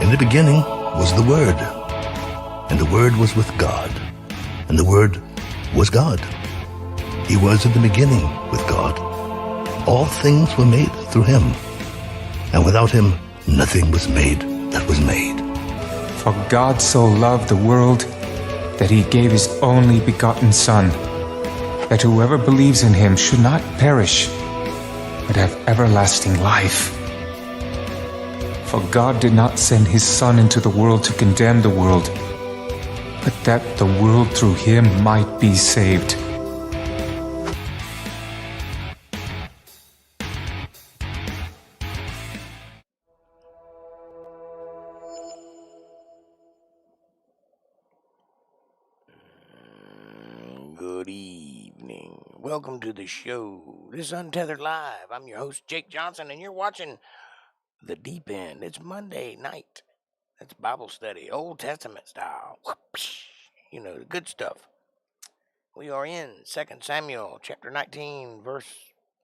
In the beginning was the Word, and the Word was with God, and the Word was God. He was in the beginning with God. All things were made through him, and without him nothing was made that was made. For God so loved the world that he gave his only begotten Son, that whoever believes in him should not perish, but have everlasting life. For God did not send his Son into the world to condemn the world, but that the world through him might be saved. Good evening. Welcome to the show. This is Untethered Live. I'm your host, Jake Johnson, and you're watching The Deep End. It's Monday night. It's Bible study, Old Testament style. You know, the good stuff. We are in 2 Samuel, chapter 19, verse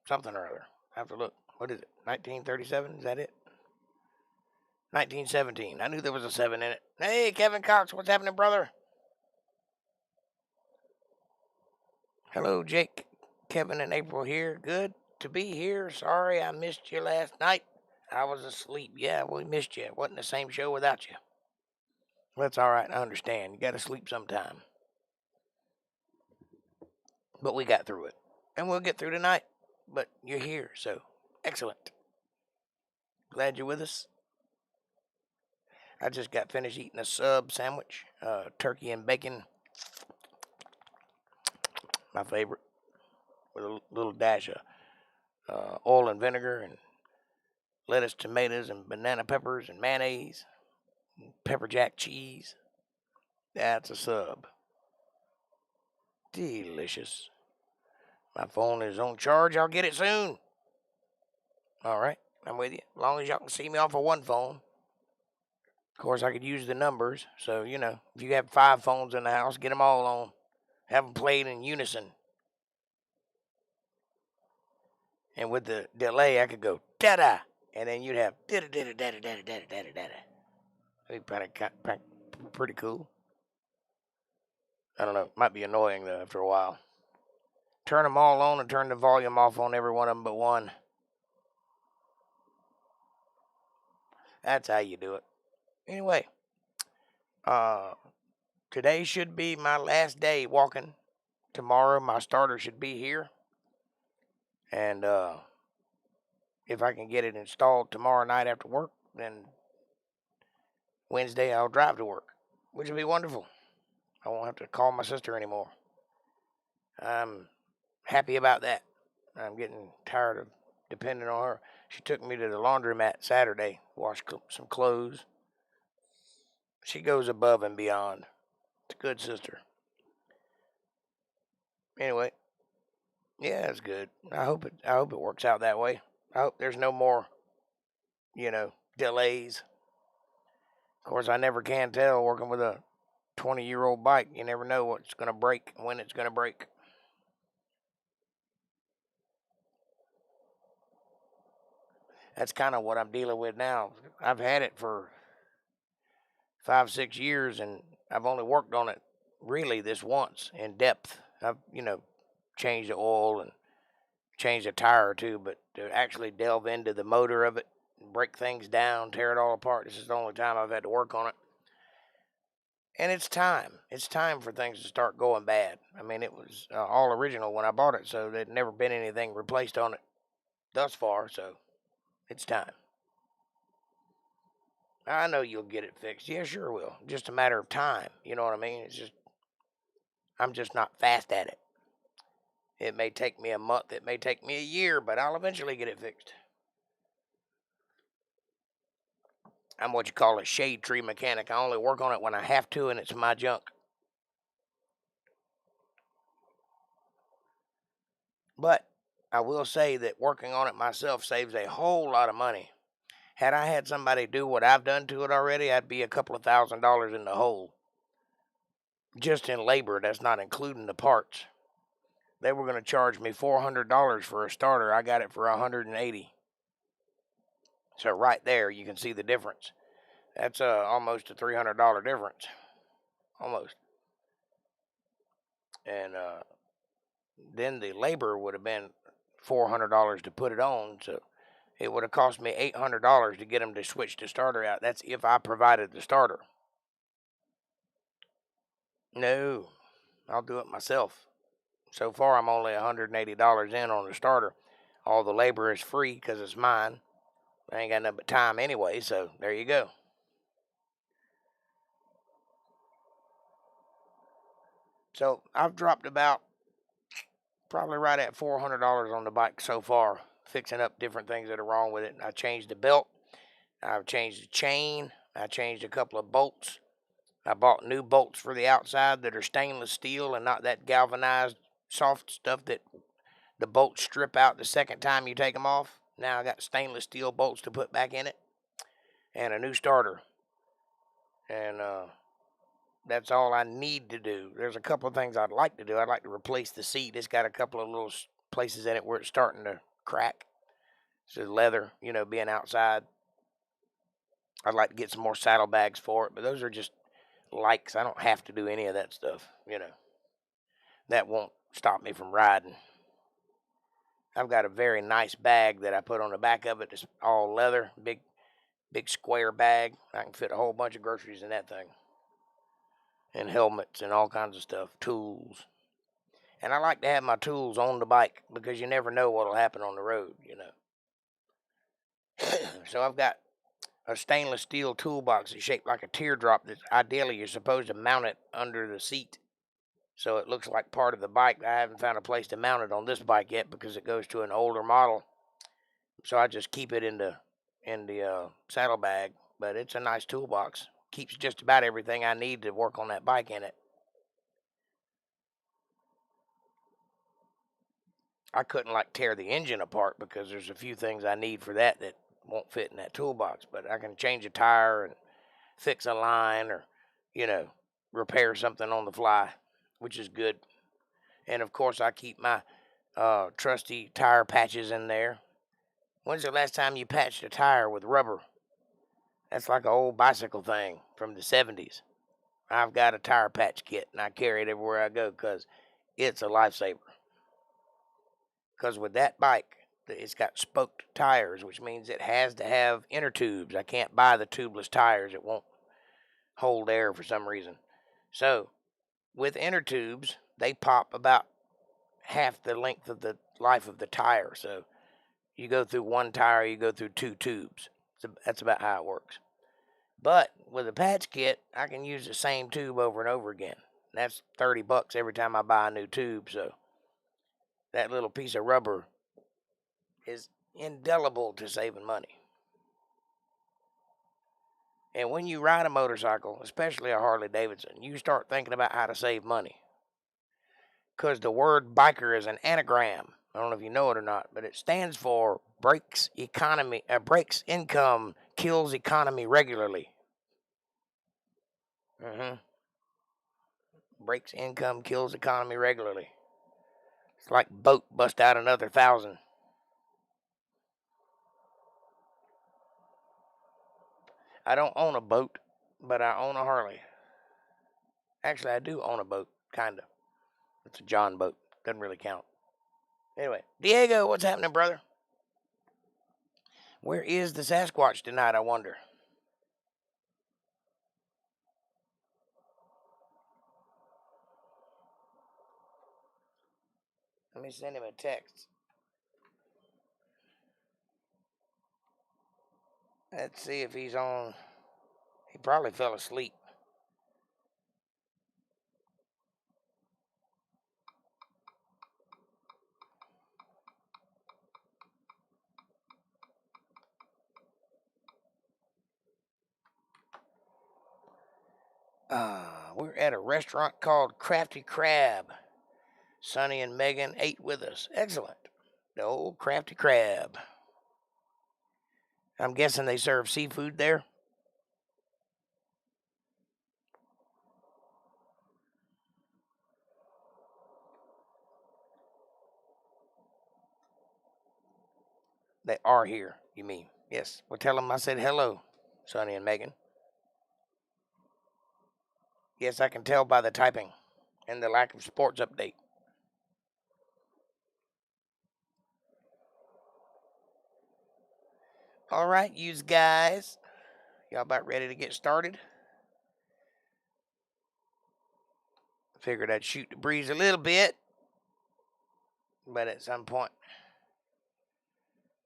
something or other. I have to look. What is it? 1937? Is that it? 1917. I knew there was a 7 in it. Hey, Kevin Cox, what's happening, brother? Hello, Jake, Kevin, and April here. Good to be here. Sorry I missed you last night. I was asleep. Yeah, we missed you. It wasn't the same show without you. That's all right. I understand. You got to sleep sometime. But we got through it. And we'll get through tonight. But you're here, so excellent. Glad you're with us. I just got finished eating a sub sandwich. Turkey and bacon. My favorite. With a little dash of oil and vinegar and lettuce, tomatoes, and banana peppers and mayonnaise, and pepper jack cheese. That's a sub. Delicious. My phone is on charge. I'll get it soon. All right, I'm with you. As long as y'all can see me off of one phone. Of course, I could use the numbers. So, you know, if you have 5 phones in the house, get them all on. Have them played in unison. And with the delay, I could go da-da. And then you'd have da-da-da-da-da-da-da-da-da-da. That'd be pretty cool. I don't know. Might be annoying, though, after a while. Turn them all on and turn the volume off on every one of them but one. That's how you do it. Anyway, today should be my last day walking. Tomorrow, my starter should be here. And if I can get it installed tomorrow night after work, then Wednesday I'll drive to work, which will be wonderful. I won't have to call my sister anymore. I'm happy about that. I'm getting tired of depending on her. She took me to the laundromat Saturday, washed some clothes. She goes above and beyond. It's a good sister. Anyway, yeah, it's good. I hope it works out that way. I hope there's no more, delays. Of course, I never can tell working with a 20-year-old bike. You never know what's going to break and when it's going to break. That's kind of what I'm dealing with now. I've had it for 5-6 years, and I've only worked on it really this once in depth. I've, changed the oil and changed a tire or two, but to actually delve into the motor of it, break things down, tear it all apart, this is the only time I've had to work on it. And it's time. It's time for things to start going bad. I mean, it was all original when I bought it, so there'd never been anything replaced on it thus far, so it's time. I know you'll get it fixed. Yeah, sure will. Just a matter of time. You know what I mean? I'm just not fast at it. It may take me a month. It may take me a year, but I'll eventually get it fixed. I'm what you call a shade tree mechanic. I only work on it when I have to, and it's my junk. But I will say that working on it myself saves a whole lot of money. Had I had somebody do what I've done to it already, I'd be a couple of $1,000s in the hole. Just in labor, that's not including the parts. They were going to charge me $400 for a starter. I got it for $180. So right there, you can see the difference. That's almost a $300 difference. Almost. And then the labor would have been $400 to put it on. So it would have cost me $800 to get them to switch the starter out. That's if I provided the starter. No, I'll do it myself. So far, I'm only $180 in on the starter. All the labor is free because it's mine. I ain't got nothing but time anyway, so there you go. So I've dropped about probably right at $400 on the bike so far, fixing up different things that are wrong with it. I changed the belt. I've changed the chain. I changed a couple of bolts. I bought new bolts for the outside that are stainless steel and not that galvanized soft stuff that the bolts strip out the second time you take them off. Now I got stainless steel bolts to put back in it and a new starter. And that's all I need to do. There's a couple of things I'd like to do. I'd like to replace the seat. It's got a couple of little places in it where it's starting to crack. So leather, being outside. I'd like to get some more saddlebags for it, but those are just likes. I don't have to do any of that stuff, That won't stop me from riding. I've got a very nice bag that I put on the back of it. It's all leather, big square bag. I can fit a whole bunch of groceries in that thing. And helmets and all kinds of stuff, tools. And I like to have my tools on the bike because you never know what'll happen on the road, So I've got a stainless steel toolbox that's shaped like a teardrop that ideally you're supposed to mount it under the seat so it looks like part of the bike. I haven't found a place to mount it on this bike yet because it goes to an older model. So I just keep it in the saddlebag, but it's a nice toolbox. Keeps just about everything I need to work on that bike in it. I couldn't tear the engine apart because there's a few things I need for that won't fit in that toolbox, but I can change a tire and fix a line or, repair something on the fly, which is good. And of course I keep my trusty tire patches in there. When's the last time you patched a tire with rubber? That's like an old bicycle thing from the 70s. I've got a tire patch kit, and I carry it everywhere I go because it's a lifesaver. Because with that bike, it's got spoked tires, which means it has to have inner tubes. I can't buy the tubeless tires. It won't hold air for some reason. So with inner tubes, they pop about half the length of the life of the tire. So you go through one tire, you go through two tubes. So that's about how it works. But with a patch kit, I can use the same tube over and over again. That's $30 every time I buy a new tube. So that little piece of rubber is indelible to saving money. And when you ride a motorcycle, especially a Harley Davidson, you start thinking about how to save money. Because the word biker is an anagram. I don't know if you know it or not, but it stands for breaks income, kills economy regularly. Breaks income, kills economy regularly. It's like boat bust out another 1,000. I don't own a boat, but I own a Harley. Actually, I do own a boat, kind of. It's a John boat. Doesn't really count. Anyway, Diego, what's happening, brother? Where is the Sasquatch tonight, I wonder? Let me send him a text. Let's see if he's on. He probably fell asleep. We're at a restaurant called Crafty Crab. Sonny and Megan ate with us. Excellent. The old Crafty Crab. I'm guessing they serve seafood there. They are here, you mean? Yes. Well, tell them I said hello, Sonny and Megan. Yes, I can tell by the typing and the lack of sports update. All right, yous guys. Y'all about ready to get started? Figured I'd shoot the breeze a little bit. But at some point,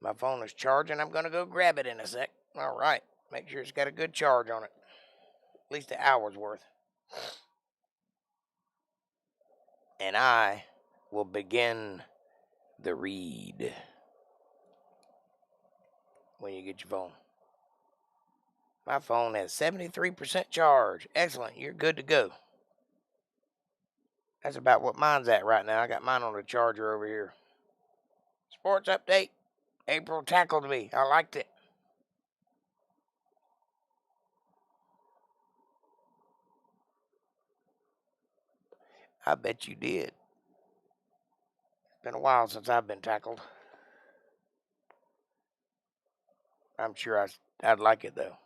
my phone is charging. I'm going to go grab it in a sec. All right. Make sure it's got a good charge on it. At least an hour's worth. And I will begin the read when you get your phone. My phone has 73% charge. Excellent. You're good to go. That's about what mine's at right now. I got mine on the charger over here. Sports update. April tackled me. I liked it. I bet you did. It's been a while since I've been tackled. I'm sure I'd like it, though.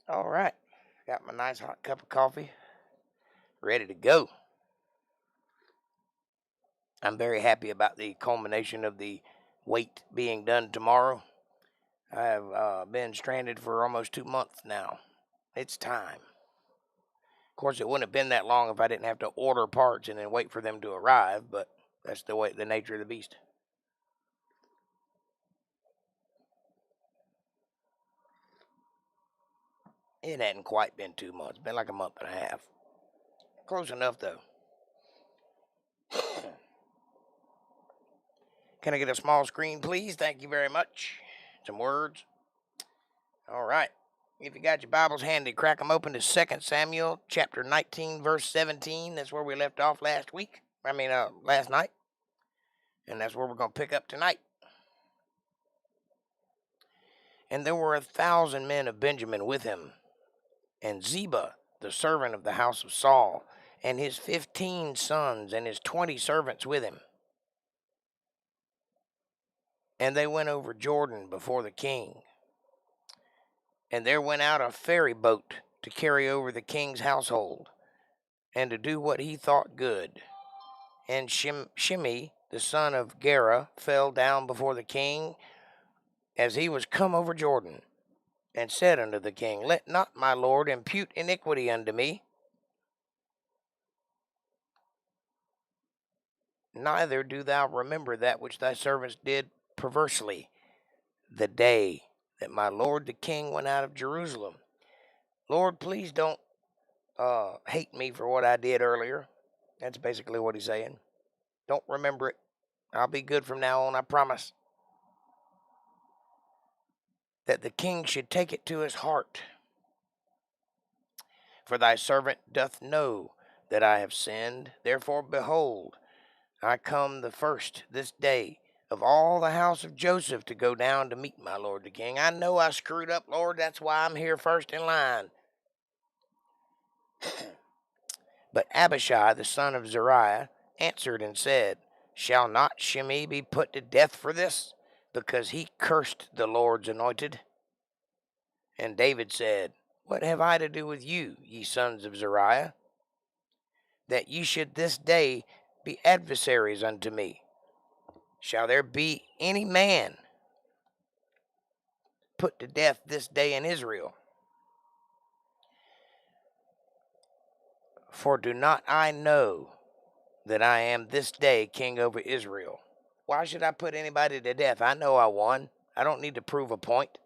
All right. Got my nice hot cup of coffee. Ready to go. I'm very happy about the culmination of the wait being done tomorrow. I have been stranded for almost 2 months now. It's time. Of course, it wouldn't have been that long if I didn't have to order parts and then wait for them to arrive, but that's the nature of the beast. It hadn't quite been 2 months. It's been like a month and a half. Close enough, though. Can I get a small screen, please? Thank you very much. Some words. All right. If you got your Bibles handy, crack them open to 2 Samuel chapter 19, verse 17. That's where we left off last night. And that's where we're going to pick up tonight. And there were 1,000 men of Benjamin with him, and Ziba, the servant of the house of Saul, and his 15 sons and his 20 servants with him. And they went over Jordan before the king. And there went out a ferry boat to carry over the king's household, and to do what he thought good. And Shimei, the son of Gera, fell down before the king as he was come over Jordan, and said unto the king, Let not my lord impute iniquity unto me, neither do thou remember that which thy servants did perversely the day that my lord the king went out of Jerusalem. Lord, please don't hate me for what I did earlier. That's basically what he's saying. Don't remember it. I'll be good from now on, I promise. That the king should take it to his heart. For thy servant doth know that I have sinned. Therefore, behold, I come the first this day of all the house of Joseph to go down to meet my lord the king. I know I screwed up, Lord. That's why I'm here first in line. But Abishai, the son of Zeruiah, answered and said, Shall not Shimei be put to death for this, because he cursed the Lord's anointed? And David said, What have I to do with you, ye sons of Zeruiah, that ye should this day be adversaries unto me? Shall there be any man put to death this day in Israel? For do not I know that I am this day king over Israel? Why should I put anybody to death? I know I won. I don't need to prove a point.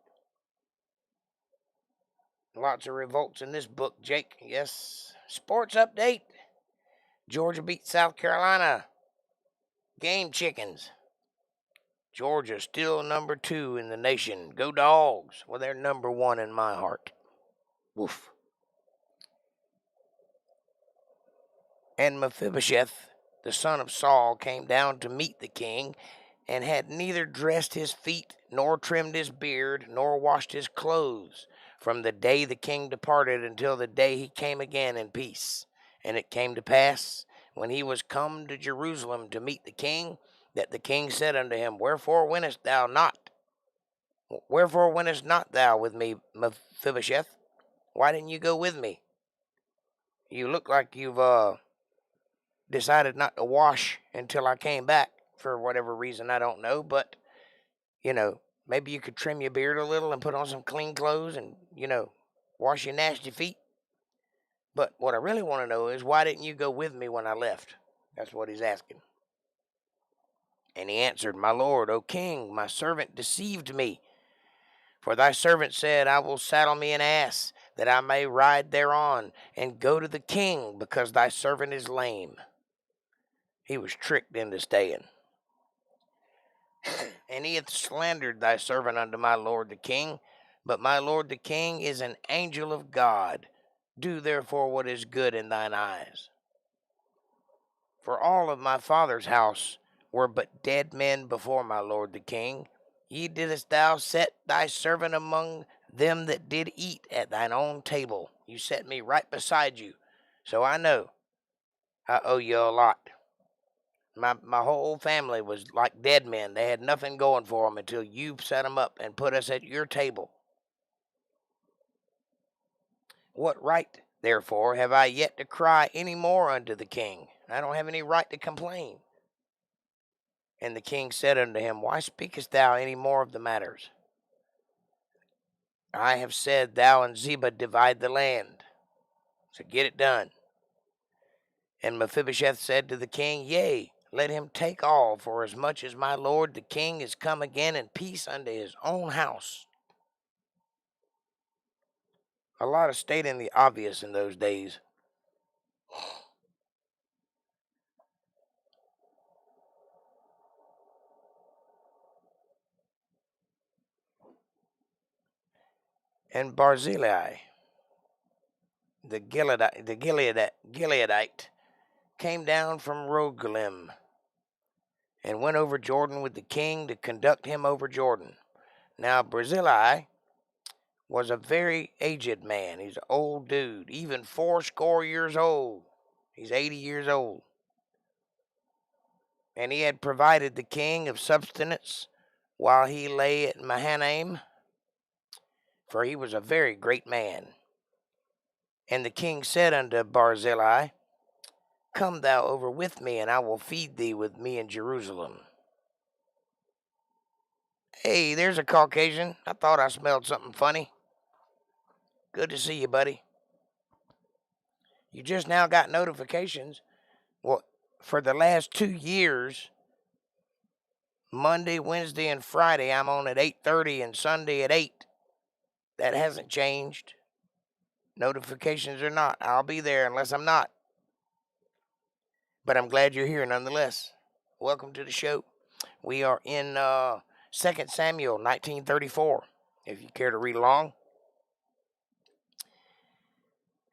Lots of revolts in this book, Jake. Yes. Sports update. Georgia beat South Carolina. Game chickens. Georgia still number 2 in the nation. Go Dogs. Well, they're number 1 in my heart. Woof. And Mephibosheth, the son of Saul, came down to meet the king, and had neither dressed his feet, nor trimmed his beard, nor washed his clothes, from the day the king departed until the day he came again in peace. And it came to pass, when he was come to Jerusalem to meet the king, that the king said unto him, Wherefore wentest thou not? Wherefore wentest not thou with me, Mephibosheth? Why didn't you go with me? You look like you've decided not to wash until I came back, for whatever reason, I don't know. But, maybe you could trim your beard a little and put on some clean clothes and, wash your nasty feet. But what I really want to know is, why didn't you go with me when I left? That's what he's asking. And he answered, My lord, O king, my servant deceived me. For thy servant said, I will saddle me an ass, that I may ride thereon, and go to the king, because thy servant is lame. He was tricked into staying. And he hath slandered thy servant unto my lord the king. But my lord the king is an angel of God. Do therefore what is good in thine eyes. For all of my father's house were but dead men before my lord the king. Ye didst thou set thy servant among them that did eat at thine own table. You set me right beside you. So I know I owe you a lot. My whole family was like dead men. They had nothing going for them until you set them up and put us at your table. What right, therefore, have I yet to cry any more unto the king? I don't have any right to complain. And the king said unto him, Why speakest thou any more of the matters? I have said, Thou and Ziba divide the land. So get it done. And Mephibosheth said to the king, Yea, let him take all, for as much as my lord the king is come again in peace unto his own house. A lot of stating the obvious in those days. And Barzillai, the Gileadite, came down from Rogelim, and went over Jordan with the king to conduct him over Jordan. Now Barzillai was a very aged man. He's an old dude, even 80 years old. He's 80 years old. And he had provided the king of substance while he lay at Mahanaim, for he was a very great man. And the king said unto Barzillai, Come thou over with me, and I will feed thee with me in Jerusalem. Hey, there's a Caucasian. I thought I smelled something funny. Good to see you, buddy. You just now got notifications. Well, for the last 2 years, Monday, Wednesday, and Friday, I'm on at 8:30 and Sunday at 8. That hasn't changed. Notifications or not, I'll be there unless I'm not. But I'm glad you're here nonetheless. Welcome to the show. We are in 2 Samuel 19:34, if you care to read along.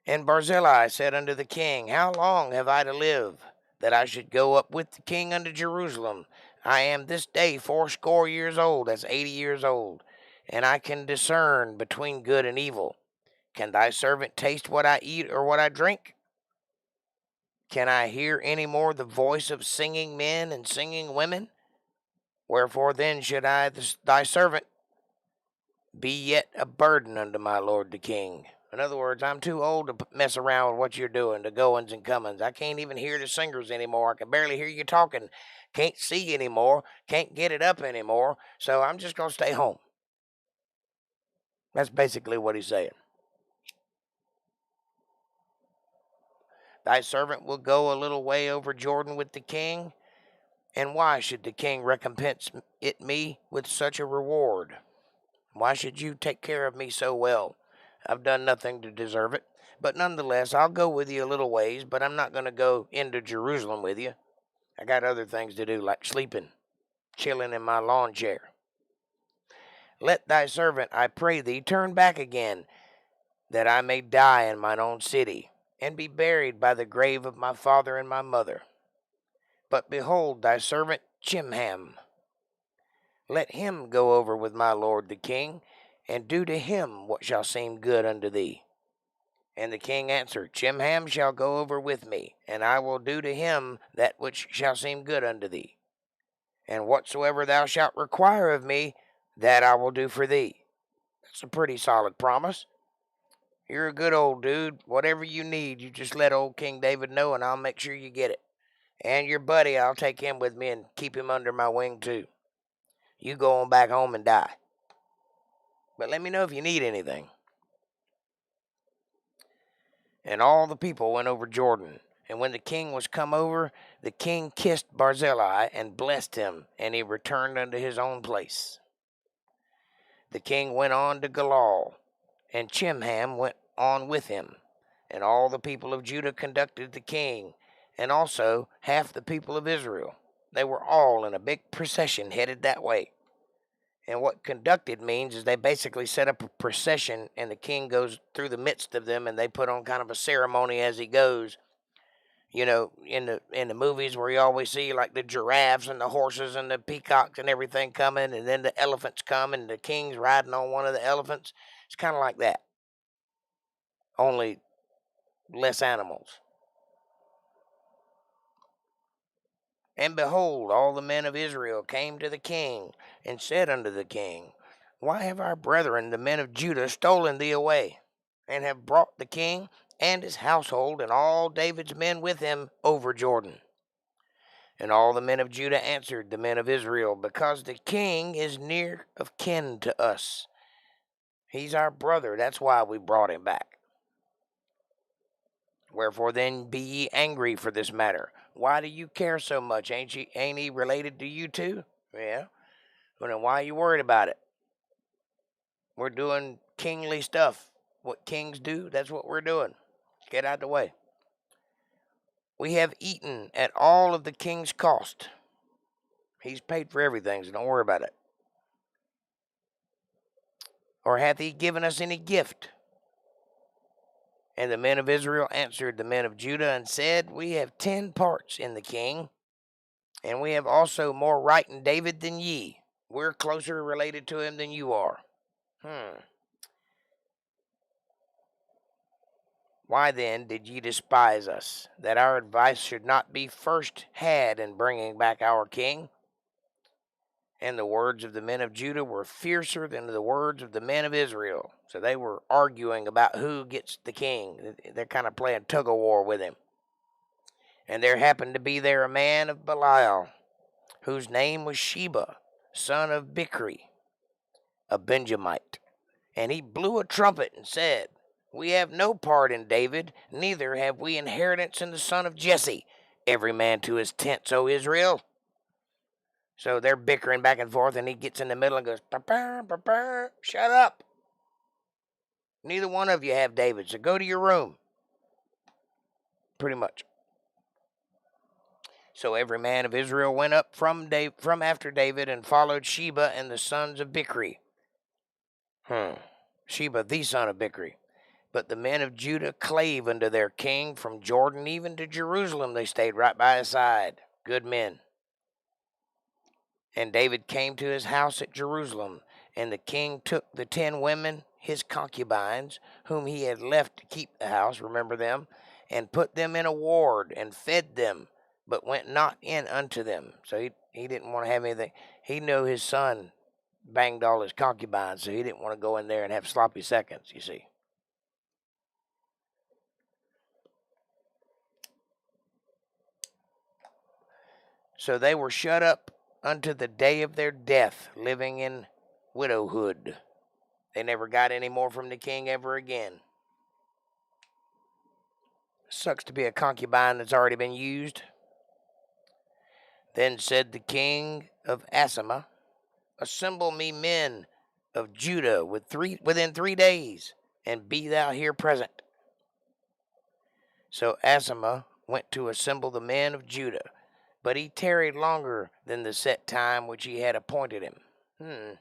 And Barzillai said unto the king, How long have I to live, that I should go up with the king unto Jerusalem? I am this day 80 years old, that's 80 years old, and I can discern between good and evil. Can thy servant taste what I eat or what I drink? Can I hear any more the voice of singing men and singing women? Wherefore then should I, thy servant, be yet a burden unto my lord the king? In other words, I'm too old to mess around with what you're doing, the goings and comings. I can't even hear the singers anymore. I can barely hear you talking. Can't see anymore. Can't get it up anymore. So I'm just going to stay home. That's basically what he's saying. Thy servant will go a little way over Jordan with the king. And why should the king recompense it me with such a reward? Why should you take care of me so well? I've done nothing to deserve it. But nonetheless, I'll go with you a little ways, but I'm not going to go into Jerusalem with you. I got other things to do, like sleeping, chilling in my lawn chair. Let thy servant, I pray thee, turn back again, that I may die in mine own city, and be buried by the grave of my father and my mother. But behold, thy servant Chimham, let him go over with my lord the king, and do to him what shall seem good unto thee. And the king answered, Chimham shall go over with me, and I will do to him that which shall seem good unto thee. And whatsoever thou shalt require of me, that I will do for thee. That's a pretty solid promise. You're a good old dude. Whatever you need, you just let old King David know, and I'll make sure you get it. And your buddy, I'll take him with me and keep him under my wing too. You go on back home and die. But let me know if you need anything. And all the people went over Jordan. And when the king was come over, the king kissed Barzillai and blessed him, and he returned unto his own place. The king went on to Galal, and Chimham went on with him. And all the people of Judah conducted the king, and also half the people of Israel. They were all in a big procession headed that way. And what conducted means is they basically set up a procession, and the king goes through the midst of them, and they put on kind of a ceremony as he goes. You know, in the movies where you always see like the giraffes and the horses and the peacocks and everything coming, and then the elephants come, and the king's riding on one of the elephants. It's kind of like that, only less animals. And behold, all the men of Israel came to the king, and said unto the king, Why have our brethren, the men of Judah, stolen thee away, and have brought the king and his household, and all David's men with him, over Jordan? And all the men of Judah answered the men of Israel, Because the king is near of kin to us. He's our brother, that's why we brought him back. Wherefore then be ye angry for this matter? Why do you care so much? Ain't he related to you too? Yeah. Well, then why are you worried about it? We're doing kingly stuff. What kings do, that's what we're doing. Get out of the way. We have eaten at all of the king's cost. He's paid for everything, so don't worry about it. Or hath he given us any gift? And the men of Israel answered the men of Judah and said, We have 10 parts in the king, and we have also more right in David than ye. We're closer related to him than you are. Why then did ye despise us, that our advice should not be first had in bringing back our king? And the words of the men of Judah were fiercer than the words of the men of Israel. So they were arguing about who gets the king. They're kind of playing tug-of-war with him. And there happened to be there a man of Belial, whose name was Sheba, son of Bichri, a Benjamite. And he blew a trumpet and said, We have no part in David, neither have we inheritance in the son of Jesse. Every man to his tents, O Israel. So they're bickering back and forth, and he gets in the middle and goes, Shut up. Neither one of you have David, so go to your room. Pretty much. So every man of Israel went up from after David and followed Sheba and the sons of Bichri. Sheba, the son of Bichri. But the men of Judah clave unto their king from Jordan even to Jerusalem. They stayed right by his side. Good men. And David came to his house at Jerusalem, and the king took the 10 women, his concubines, whom he had left to keep the house, remember them, and put them in a ward, and fed them, but went not in unto them. So he didn't want to have anything. He knew his son banged all his concubines, so he didn't want to go in there and have sloppy seconds, you see. So they were shut up unto the day of their death, living in widowhood. They never got any more from the king ever again. Sucks to be a concubine that's already been used. Then said the king of Asama, Assemble me men of Judah within 3 days, and be thou here present. So Asama went to assemble the men of Judah, but he tarried longer than the set time which he had appointed him.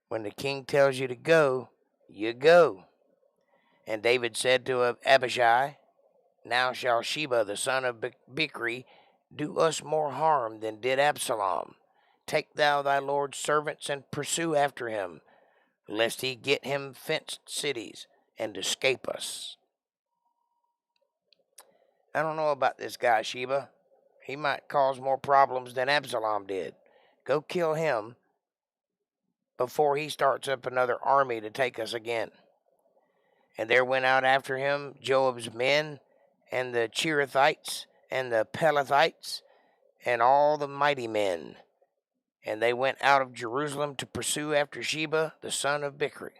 When the king tells you to go, you go. And David said to Abishai, now shall Sheba the son of Bichri do us more harm than did Absalom. Take thou thy lord's servants and pursue after him, lest he get him fenced cities and escape us. I don't know about this guy Sheba. He might cause more problems than Absalom did. Go kill him before he starts up another army to take us again. And there went out after him Joab's men, and the Cherethites, and the Pelethites, and all the mighty men. And they went out of Jerusalem to pursue after Sheba, the son of Bichri.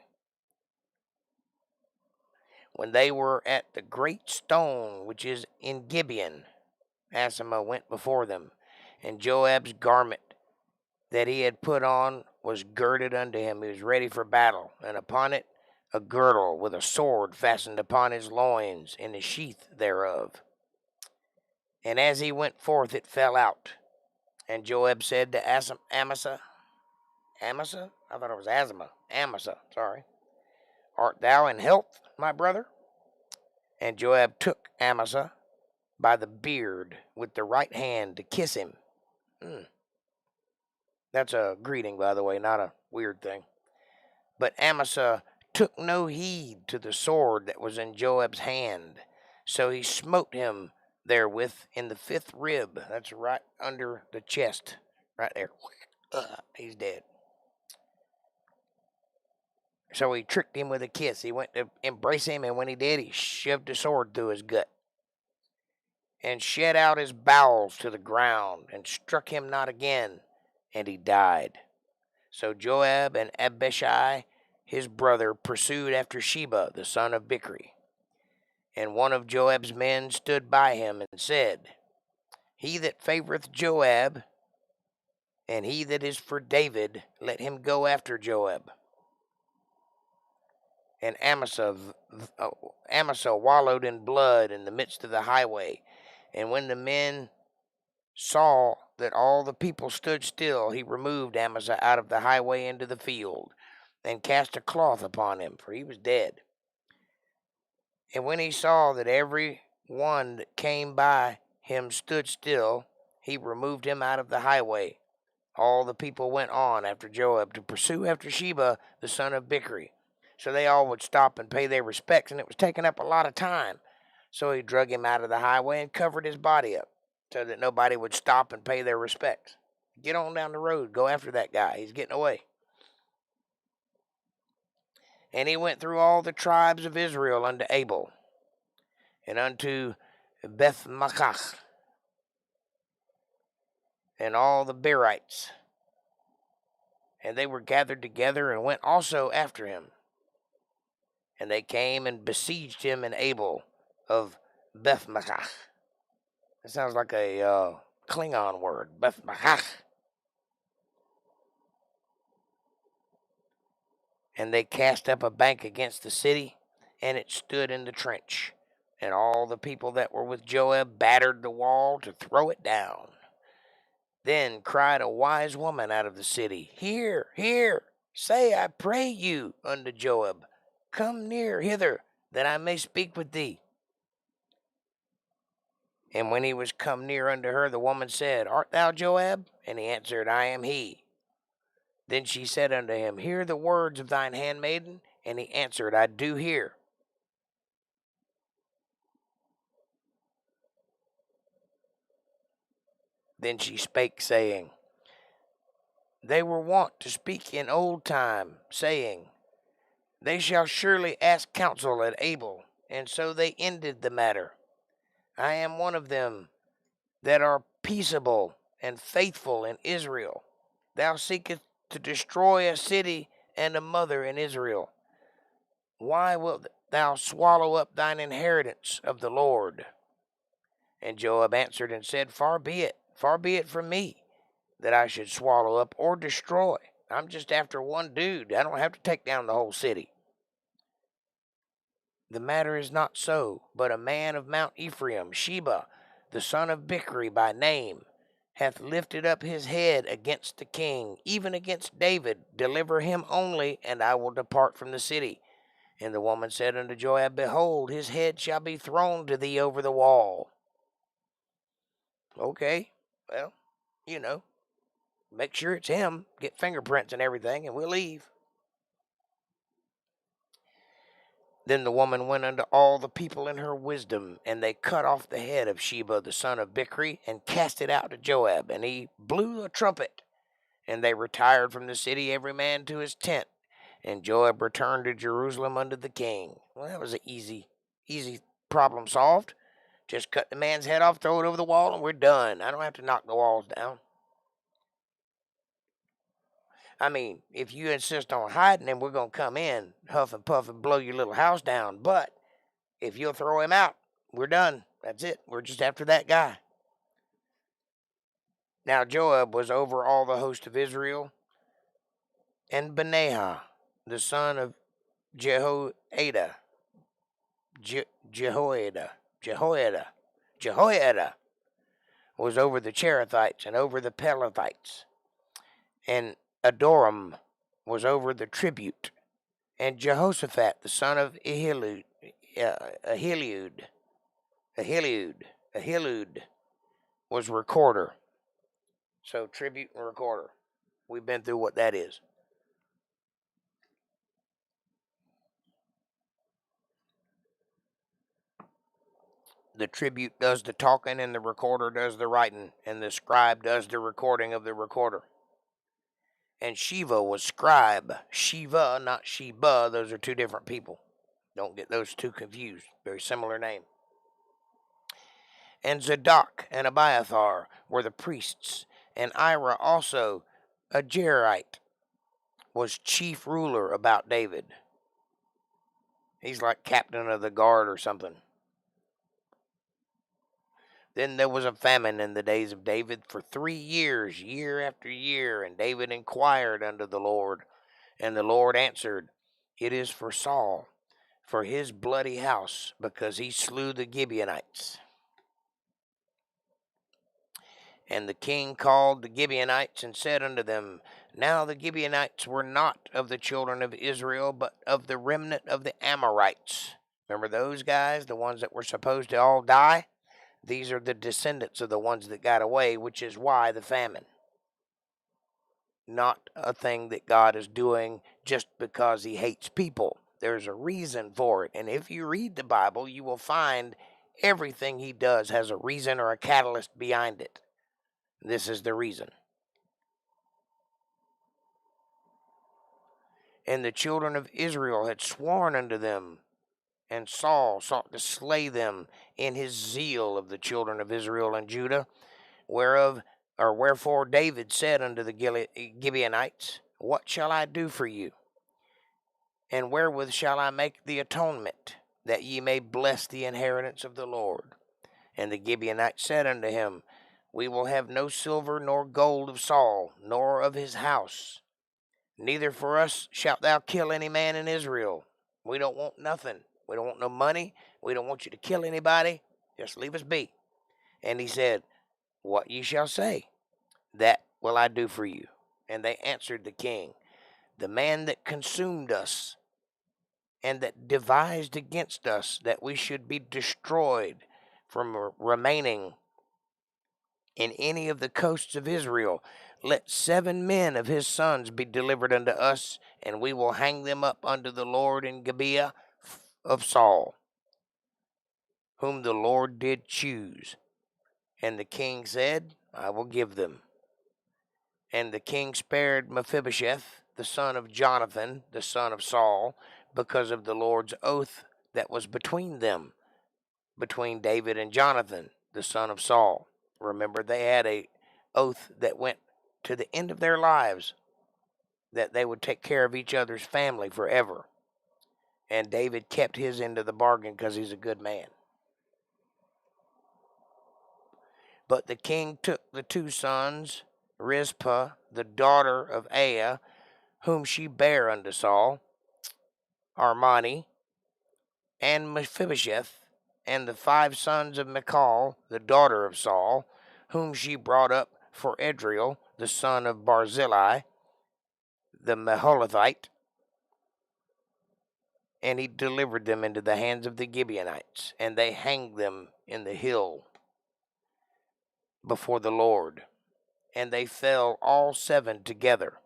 When they were at the great stone which is in Gibeon, Asima went before them, and Joab's garment that he had put on was girded unto him. He was ready for battle, and upon it a girdle with a sword fastened upon his loins in the sheath thereof. And as he went forth, it fell out. And Joab said to Amasa, I thought it was Amasa, sorry. Art thou in health, my brother? And Joab took Amasa by the beard with the right hand to kiss him. That's a greeting, by the way, not a weird thing. But Amasa took no heed to the sword that was in Joab's hand. So he smote him therewith in the fifth rib. That's right under the chest. Right there. He's dead. So he tricked him with a kiss. He went to embrace him, and when he did, he shoved a sword through his gut and shed out his bowels to the ground and struck him not again, and he died. So Joab and Abishai, his brother, pursued after Sheba, the son of Bichri. And one of Joab's men stood by him and said, he that favoreth Joab, and he that is for David, let him go after Joab. And Amasa wallowed in blood in the midst of the highway. And when the men saw that all the people stood still, he removed Amasa out of the highway into the field, and cast a cloth upon him, for he was dead. And when he saw that every one that came by him stood still, he removed him out of the highway. All the people went on after Joab to pursue after Sheba, the son of Bichri. So they all would stop and pay their respects, and it was taking up a lot of time. So he drug him out of the highway and covered his body up so that nobody would stop and pay their respects. Get on down the road. Go after that guy. He's getting away. And he went through all the tribes of Israel unto Abel, and unto Beth-Makach, and all the Berites. And they were gathered together and went also after him. And they came and besieged him in Abel of Beth-Makach. That sounds like a Klingon word, Beth-Makach. And they cast up a bank against the city, and it stood in the trench. And all the people that were with Joab battered the wall to throw it down. Then cried a wise woman out of the city, Hear, hear, say, I pray you, unto Joab, Come near hither, that I may speak with thee. And when he was come near unto her, the woman said, Art thou Joab? And he answered, I am he. Then she said unto him, Hear the words of thine handmaiden. And he answered, I do hear. Then she spake, saying, They were wont to speak in old time, saying, They shall surely ask counsel at Abel. And so they ended the matter. I am one of them that are peaceable and faithful in Israel. Thou seekest to destroy a city and a mother in Israel. Why wilt thou swallow up thine inheritance of the Lord? And Joab answered and said, Far be it from me, that I should swallow up or destroy. I'm just after one dude. I don't have to take down the whole city. The matter is not so, but a man of Mount Ephraim, Sheba, the son of Bichri by name, hath lifted up his head against the king, even against David. Deliver him only, and I will depart from the city. And the woman said unto Joab, Behold, his head shall be thrown to thee over the wall. Okay, well, make sure it's him, get fingerprints and everything, and we'll leave. Then the woman went unto all the people in her wisdom, and they cut off the head of Sheba the son of Bichri, and cast it out to Joab, and he blew a trumpet. And they retired from the city, every man to his tent. And Joab returned to Jerusalem unto the king. Well, that was an easy problem solved. Just cut the man's head off, throw it over the wall, and we're done. I don't have to knock the walls down. I mean, if you insist on hiding him, we're going to come in, huff and puff, and blow your little house down. But if you'll throw him out, we're done. That's it. We're just after that guy. Now Joab was over all the host of Israel, and Benaiah, the son of Jehoiada, was over the Cherethites and over the Pelethites, and Adoram was over the tribute, and Jehoshaphat, the son of Ahilud, was recorder. So tribute and recorder. We've been through what that is. The tribute does the talking, and the recorder does the writing, and the scribe does the recording of the recorder. And Shiva was scribe. Shiva, not Sheba. Those are two different people. Don't get those two confused. Very similar name. And Zadok and Abiathar were the priests. And Ira also, a Jerite, was chief ruler about David. He's like captain of the guard or something. Then there was a famine in the days of David for 3 years, year after year, and David inquired unto the Lord. And the Lord answered, It is for Saul, for his bloody house, because he slew the Gibeonites. And the king called the Gibeonites and said unto them, Now the Gibeonites were not of the children of Israel, but of the remnant of the Amorites. Remember those guys, the ones that were supposed to all die? These are the descendants of the ones that got away, which is why the famine. Not a thing that God is doing just because he hates people. There's a reason for it. And if you read the Bible, you will find everything he does has a reason or a catalyst behind it. This is the reason. And the children of Israel had sworn unto them, and Saul sought to slay them in his zeal of the children of Israel and Judah, wherefore David said unto the Gibeonites, What shall I do for you? And wherewith shall I make the atonement, that ye may bless the inheritance of the Lord? And the Gibeonites said unto him, We will have no silver nor gold of Saul, nor of his house. Neither for us shalt thou kill any man in Israel. We don't want nothing. We don't want no money. We don't want you to kill anybody. Just leave us be. And he said, What ye shall say, that will I do for you. And they answered the king, The man that consumed us, and that devised against us, that we should be destroyed from remaining in any of the coasts of Israel, let 7 men of his sons be delivered unto us, and we will hang them up unto the Lord in Gibeah of Saul, whom the Lord did choose. And the king said, I will give them. And the king spared Mephibosheth, the son of Jonathan, the son of Saul, because of the Lord's oath that was between them, between David and Jonathan, the son of Saul. Remember, they had a oath that went to the end of their lives, that they would take care of each other's family forever. And David kept his end of the bargain because he's a good man. But the king took the 2 sons, Rizpah, the daughter of Aiah, whom she bare unto Saul, Armani, and Mephibosheth, and the 5 sons of Michal, the daughter of Saul, whom she brought up for Adriel, the son of Barzillai, the Meholathite, and he delivered them into the hands of the Gibeonites, and they hanged them in the hill before the Lord. And they fell all 7 together,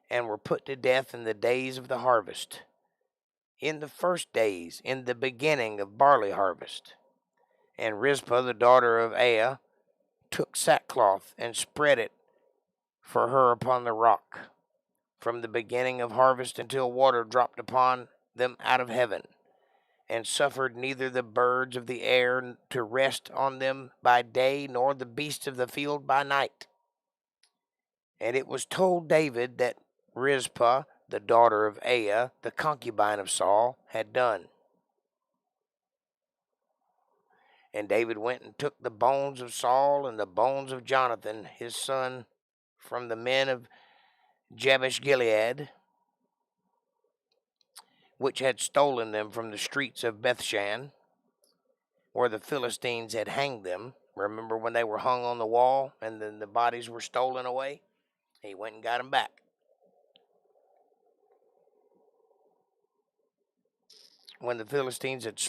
and were put to death in the days of the harvest, in the first days, in the beginning of barley harvest. And Rizpah, the daughter of Aiah, took sackcloth and spread it for her upon the rock, from the beginning of harvest until water dropped upon them out of heaven, and suffered neither the birds of the air to rest on them by day, nor the beasts of the field by night. And it was told David that Rizpah, the daughter of Aiah, the concubine of Saul, had done. And David went and took the bones of Saul and the bones of Jonathan, his son, from the men of Jabesh Gilead, which had stolen them from the streets of Bethshan, where the Philistines had hanged them. Remember when they were hung on the wall and then the bodies were stolen away? He went and got them back. When the Philistines had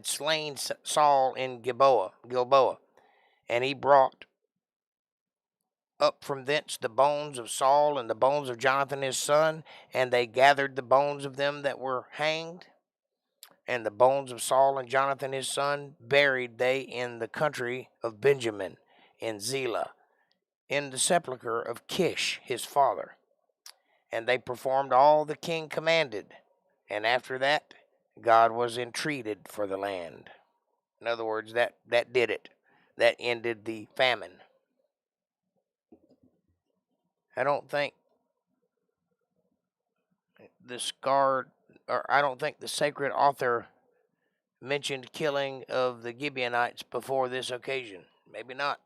slain Saul in Gilboa, and he brought up from thence the bones of Saul and the bones of Jonathan his son, and they gathered the bones of them that were hanged, and the bones of Saul and Jonathan his son buried they in the country of Benjamin, in Zelah, in the sepulchre of Kish his father. And they performed all the king commanded, and after that God was entreated for the land. In other words, that did it. That ended the famine. I don't think the sacred author mentioned killing of the Gibeonites before this occasion. Maybe not.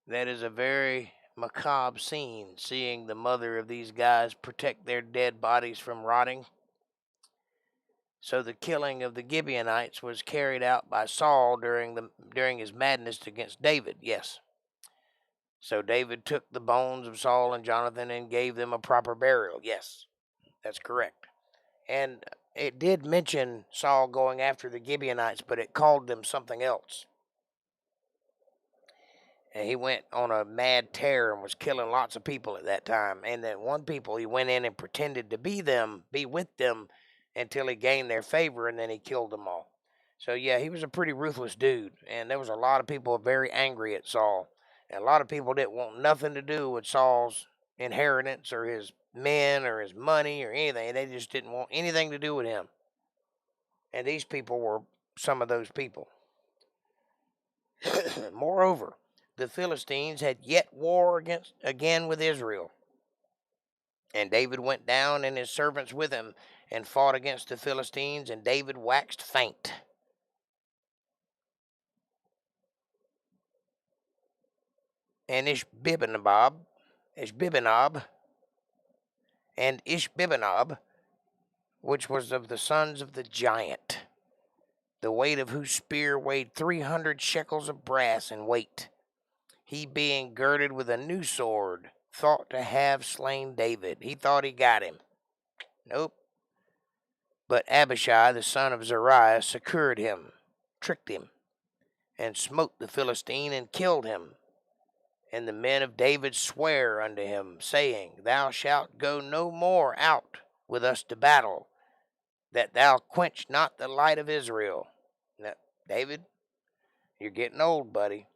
That is a very macabre scene, seeing the mother of these guys protect their dead bodies from rotting. So the killing of the Gibeonites was carried out by Saul during his madness against David, yes. So David took the bones of Saul and Jonathan and gave them a proper burial, yes, that's correct. And it did mention Saul going after the Gibeonites, but it called them something else. And he went on a mad tear and was killing lots of people at that time. And then one people, he went in and pretended to be with them until he gained their favor, and then he killed them all. So yeah, he was a pretty ruthless dude. And there was a lot of people very angry at Saul. And a lot of people didn't want nothing to do with Saul's inheritance or his men or his money or anything. They just didn't want anything to do with him. And these people were some of those people. Moreover, the Philistines had yet war again with Israel. And David went down and his servants with him and fought against the Philistines, and David waxed faint. And Ishbibenob, which was of the sons of the giant, the weight of whose spear weighed 300 shekels of brass in weight, he being girded with a new sword, thought to have slain David. He thought he got him. Nope. But Abishai, the son of Zeruiah, succored him, tricked him, and smote the Philistine and killed him. And the men of David sware unto him, saying, Thou shalt go no more out with us to battle, that thou quench not the light of Israel. Now, David, you're getting old, buddy.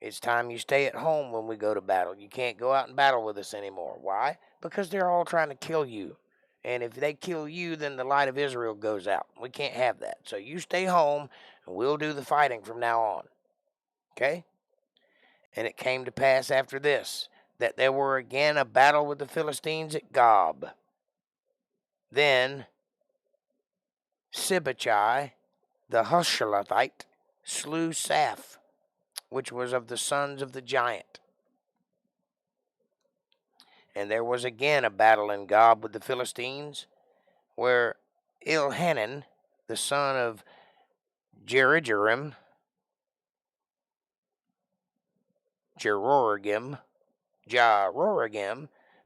It's time you stay at home when we go to battle. You can't go out and battle with us anymore. Why? Because they're all trying to kill you. And if they kill you, then the light of Israel goes out. We can't have that. So you stay home, and we'll do the fighting from now on. Okay? And it came to pass after this, that there were again a battle with the Philistines at Gob. Then Sibbachai, the Hushathite, slew Saph, which was of the sons of the giant. And there was again a battle in Gob with the Philistines, where Ilhanan, the son of Jeroregim,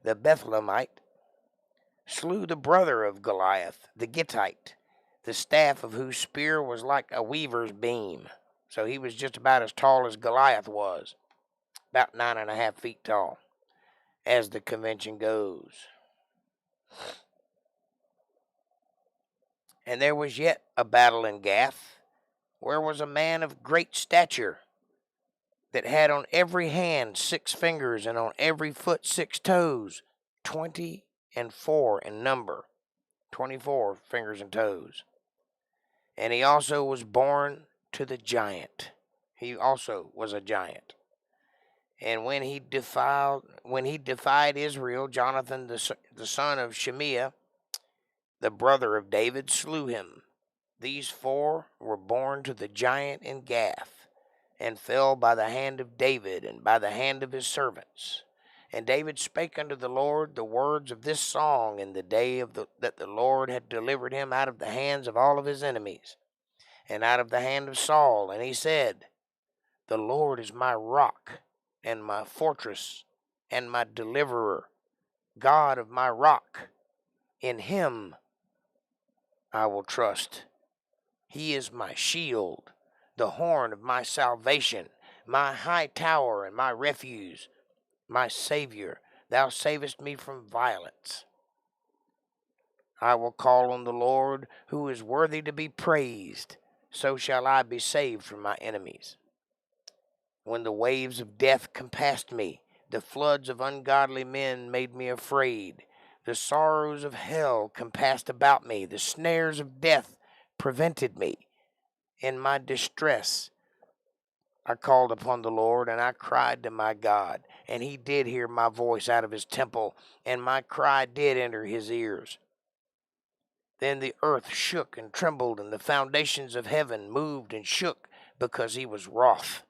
the Bethlehemite, slew the brother of Goliath, the Gittite, the staff of whose spear was like a weaver's beam. So he was just about as tall as Goliath was, about 9.5 feet tall, as the convention goes. And there was yet a battle in Gath, where was a man of great stature, that had on every hand 6 fingers, and on every foot 6 toes, 24 in number, 24 fingers and toes. And he also was born to the giant. He also was a giant. And when he defied Israel, Jonathan, the son of Shimea, the brother of David, slew him. These 4 were born to the giant in Gath, and fell by the hand of David and by the hand of his servants. And David spake unto the Lord the words of this song in the day that the Lord had delivered him out of the hands of all of his enemies, and out of the hand of Saul. And he said, The Lord is my rock, and my fortress, and my deliverer, God of my rock. In him I will trust. He is my shield, the horn of my salvation, my high tower and my refuge, my Savior. Thou savest me from violence. I will call on the Lord, who is worthy to be praised. So shall I be saved from my enemies. When the waves of death compassed me, the floods of ungodly men made me afraid. The sorrows of hell compassed about me. The snares of death prevented me. In my distress, I called upon the Lord, and I cried to my God, and he did hear my voice out of his temple, and my cry did enter his ears. Then the earth shook and trembled, and the foundations of heaven moved and shook, because he was wroth.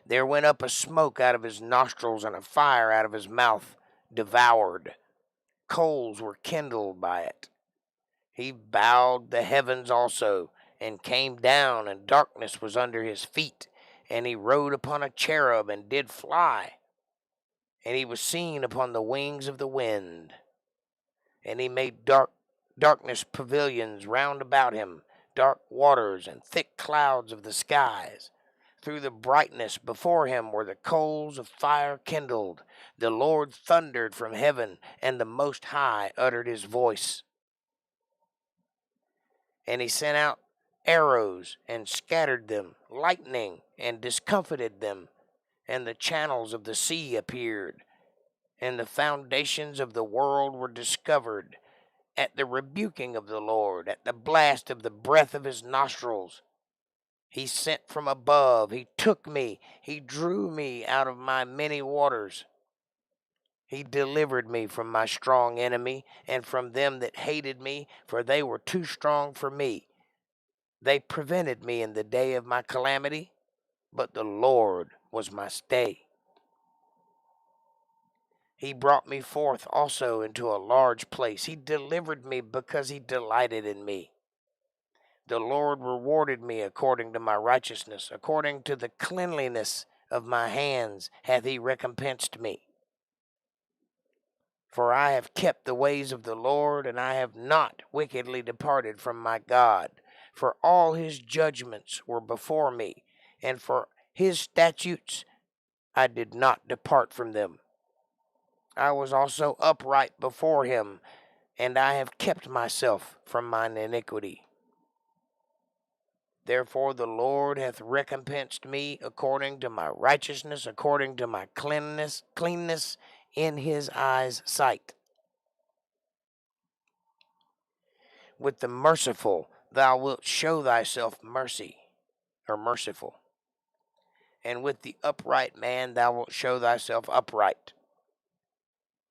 There went up a smoke out of his nostrils, and a fire out of his mouth devoured. Coals were kindled by it. He bowed the heavens also, and came down, and darkness was under his feet. And he rode upon a cherub, and did fly. And he was seen upon the wings of the wind. And he made darkness pavilions round about him, dark waters, and thick clouds of the skies. Through the brightness before him were the coals of fire kindled. The Lord thundered from heaven, and the Most High uttered his voice. And he sent out arrows, and scattered them, lightning, and discomfited them. And the channels of the sea appeared, and the foundations of the world were discovered, at the rebuking of the Lord, at the blast of the breath of his nostrils. He sent from above, he took me, he drew me out of my many waters. He delivered me from my strong enemy, and from them that hated me, for they were too strong for me. They prevented me in the day of my calamity, but the Lord was my stay. He brought me forth also into a large place. He delivered me because he delighted in me. The Lord rewarded me according to my righteousness, according to the cleanliness of my hands hath he recompensed me. For I have kept the ways of the Lord, and I have not wickedly departed from my God. For all his judgments were before me, and for his statutes I did not depart from them. I was also upright before him, and I have kept myself from mine iniquity. Therefore the Lord hath recompensed me according to my righteousness, according to my cleanness in his eyes' sight. With the merciful thou wilt show thyself merciful. And with the upright man thou wilt show thyself upright.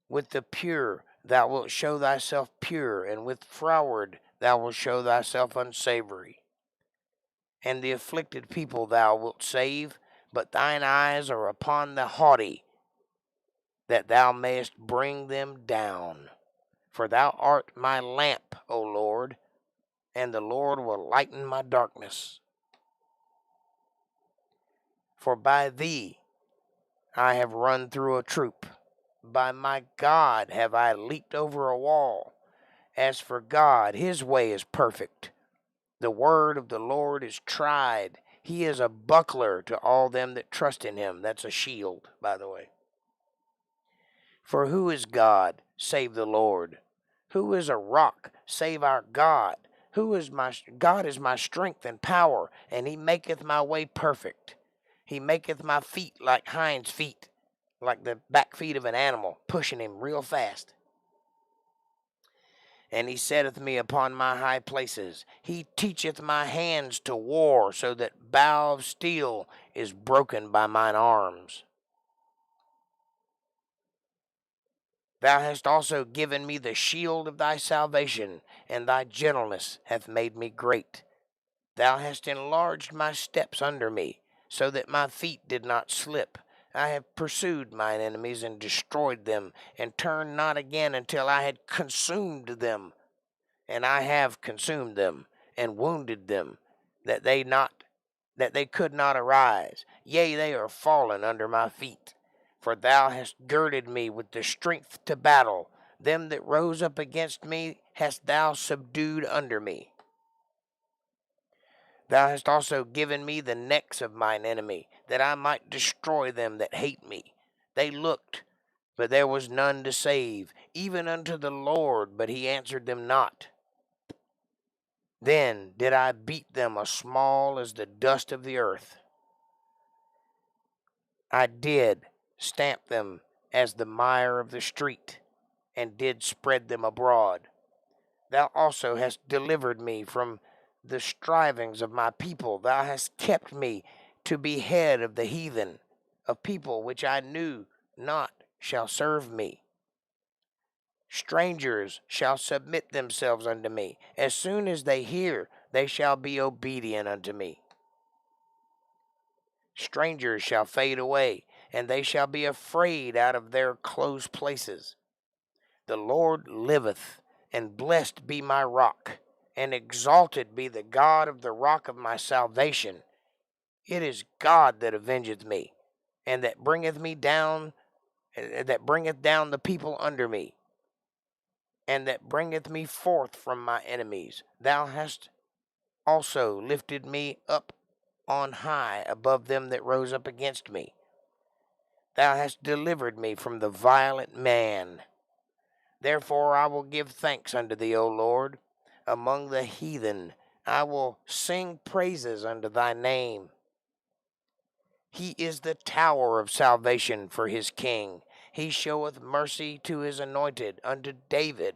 With the pure thou wilt show thyself pure, and with froward thou wilt show thyself unsavory. And the afflicted people thou wilt save, but thine eyes are upon the haughty, that thou mayest bring them down. For thou art my lamp, O Lord, and the Lord will lighten my darkness. For by thee I have run through a troop. By my God have I leaped over a wall. As for God, his way is perfect. The word of the Lord is tried. He is a buckler to all them that trust in him. That's a shield, by the way. For who is God save the Lord? Who is a rock save our God? God is my strength and power, and he maketh my way perfect. He maketh my feet like hinds' feet, like the back feet of an animal, pushing him real fast. And he setteth me upon my high places. He teacheth my hands to war, so that bow of steel is broken by mine arms. Thou hast also given me the shield of thy salvation, and thy gentleness hath made me great. Thou hast enlarged my steps under me, so that my feet did not slip. I have pursued mine enemies and destroyed them, and turned not again until I had consumed them. And I have consumed them, and wounded them, that they could not arise. Yea, they are fallen under my feet. For thou hast girded me with the strength to battle. Them that rose up against me hast thou subdued under me. Thou hast also given me the necks of mine enemy, that I might destroy them that hate me. They looked, but there was none to save, even unto the Lord, but he answered them not. Then did I beat them as small as the dust of the earth. I did stamp them as the mire of the street, and did spread them abroad. Thou also hast delivered me from the strivings of my people. Thou hast kept me to be head of the heathen, of people which I knew not shall serve me. Strangers shall submit themselves unto me. As soon as they hear, they shall be obedient unto me. Strangers shall fade away, and they shall be afraid out of their close places. The Lord liveth, and blessed be my rock, and exalted be the God of the rock of my salvation. It is God that avengeth me, and that bringeth down the people under me, and that bringeth me forth from my enemies. Thou hast also lifted me up on high above them that rose up against me. Thou hast delivered me from the violent man. Therefore I will give thanks unto thee, O Lord. Among the heathen I will sing praises unto thy name. He is the tower of salvation for his king. He showeth mercy to his anointed, unto David,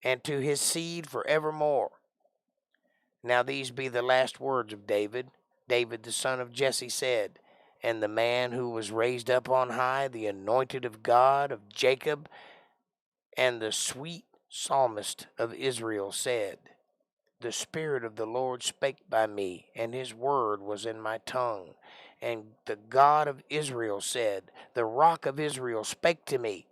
and to his seed forevermore. Now these be the last words of David. David the son of Jesse said, and the man who was raised up on high, the anointed of God, of Jacob, and the sweet psalmist of Israel said, the Spirit of the Lord spake by me, and his word was in my tongue. And the God of Israel said, the rock of Israel spake to me.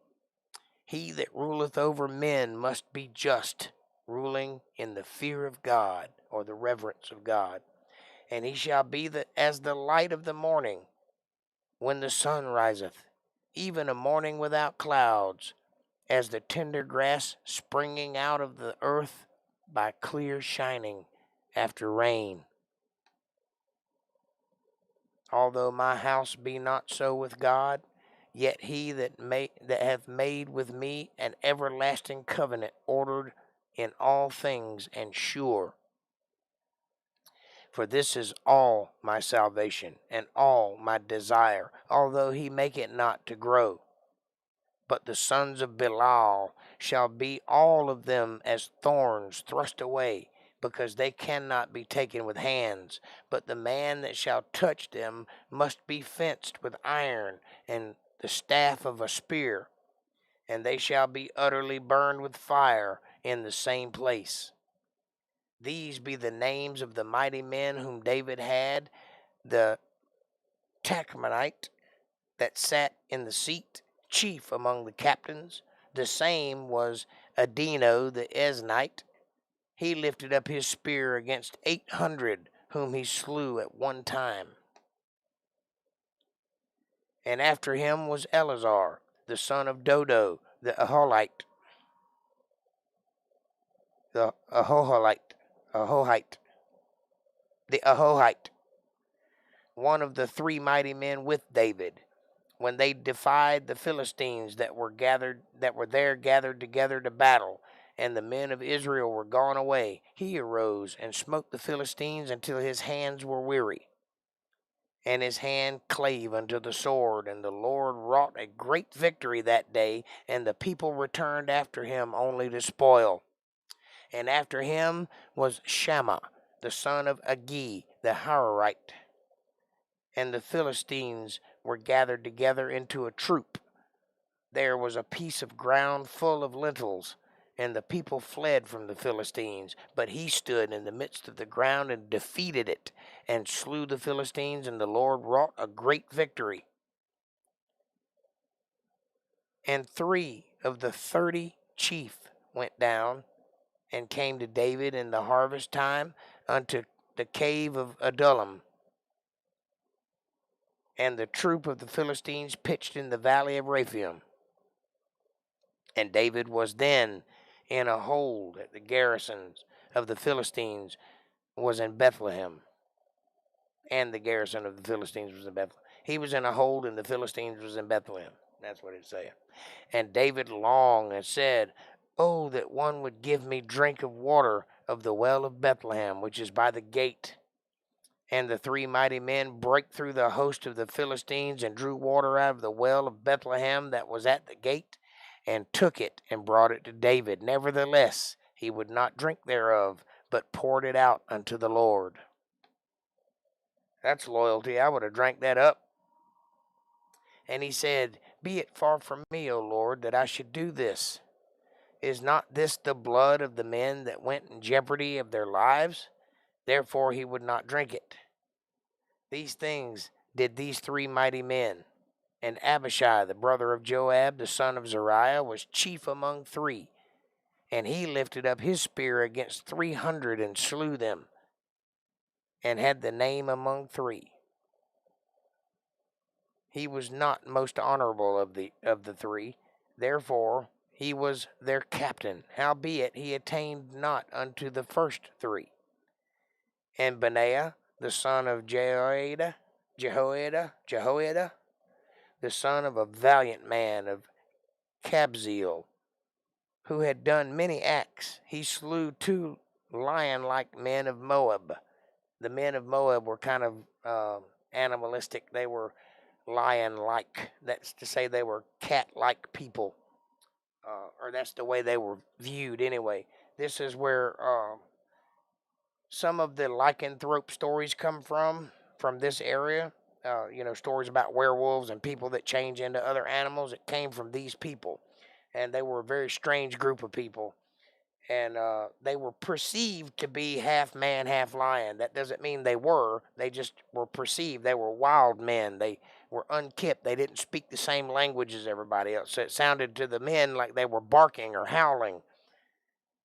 He that ruleth over men must be just, ruling in the fear of God, or the reverence of God. And he shall be as the light of the morning, when the sun riseth, even a morning without clouds, as the tender grass springing out of the earth by clear shining after rain. Although my house be not so with God, yet he that hath made with me an everlasting covenant, ordered in all things and sure. For this is all my salvation, and all my desire, although he make it not to grow. But the sons of Belial shall be all of them as thorns thrust away, because they cannot be taken with hands. But the man that shall touch them must be fenced with iron and the staff of a spear, and they shall be utterly burned with fire in the same place. These be the names of the mighty men whom David had: the Tachmonite that sat in the seat, chief among the captains; The same was Adino the Eznite. He lifted up his spear against 800, whom he slew at one time. And after him was Eleazar, the son of Dodo, the Aholite, the Ahohite, one of the three mighty men with David, when they defied the Philistines that were gathered together to battle, and the men of Israel were gone away. He arose and smote the Philistines until his hands were weary, and his hand clave unto the sword, and the Lord wrought a great victory that day, and the people returned after him only to spoil. And after him was Shammah, the son of Agi, the Hararite. And the Philistines were gathered together into a troop. There was a piece of ground full of lentils, and the people fled from the Philistines. But he stood in the midst of the ground and defeated it, and slew the Philistines, and the Lord wrought a great victory. And 3 of the 30 chief went down and came to David in the harvest time unto the cave of Adullam. And the troop of the Philistines pitched in the valley of Rephaim. And David was then in a hold at the garrisons of the Philistines was in Bethlehem. And the garrison of the Philistines was in Bethlehem. He was in a hold and the Philistines was in Bethlehem. That's what it's saying. And David longed and said, "Oh, that one would give me drink of water of the well of Bethlehem, which is by the gate." And the 3 mighty men brake through the host of the Philistines and drew water out of the well of Bethlehem that was at the gate, and took it and brought it to David. Nevertheless, he would not drink thereof, but poured it out unto the Lord. That's loyalty. I would have drank that up. And he said, "Be it far from me, O Lord, that I should do this. Is not this the blood of the men that went in jeopardy of their lives?" Therefore he would not drink it. These things did these 3 mighty men. And Abishai, the brother of Joab, the son of Zeruiah, was chief among 3. And he lifted up his spear against 300 and slew them, and had the name among 3. He was not most honorable of the 3, therefore he was their captain. Howbeit he attained not unto the first 3. And Benaiah, the son of Jehoiada, the son of a valiant man of Kabzeel, who had done many acts, he slew 2 lion-like men of Moab. The men of Moab were kind of animalistic. They were lion-like. That's to say they were cat-like people. Or that's the way they were viewed anyway. This is where some of the lycanthrope stories come from this area. Stories about werewolves and people that change into other animals. It came from these people. And they were a very strange group of people. And they were perceived to be half man, half lion. That doesn't mean they were. They just were perceived. They were wild men. They were unkempt. They didn't speak the same language as everybody else. So it sounded to the men like they were barking or howling.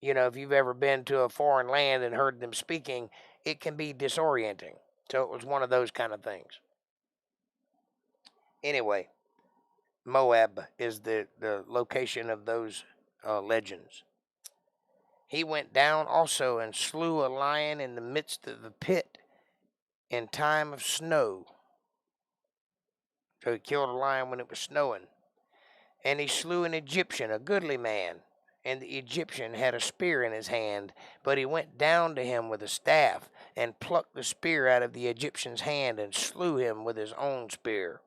If you've ever been to a foreign land and heard them speaking, it can be disorienting. So it was one of those kind of things. Anyway, Moab is the location of those legends. He went down also and slew a lion in the midst of the pit in time of snow. So he killed a lion when it was snowing. And he slew an Egyptian, a goodly man. And the Egyptian had a spear in his hand, but he went down to him with a staff and plucked the spear out of the Egyptian's hand and slew him with his own spear.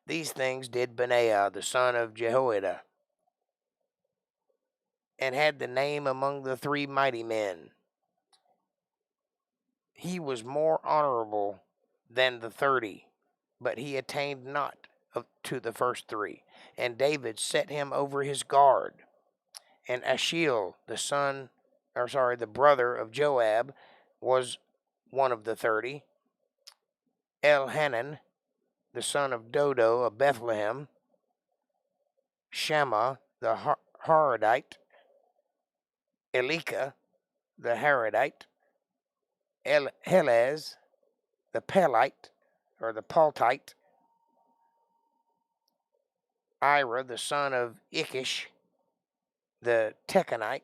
These things did Benaiah, the son of Jehoiada, and had the name among the 3 mighty men. He was more honorable than the 30, but he attained not to the first 3. And David set him over his guard. And Ashiel, the brother of Joab, was one of the 30. Elhanan, the son of Dodo of Bethlehem. Shammah, the Harodite, Elika, the Harodite, Helez, the Pelite, or the Paltite, Ira, the son of Ikish, the Tekonite,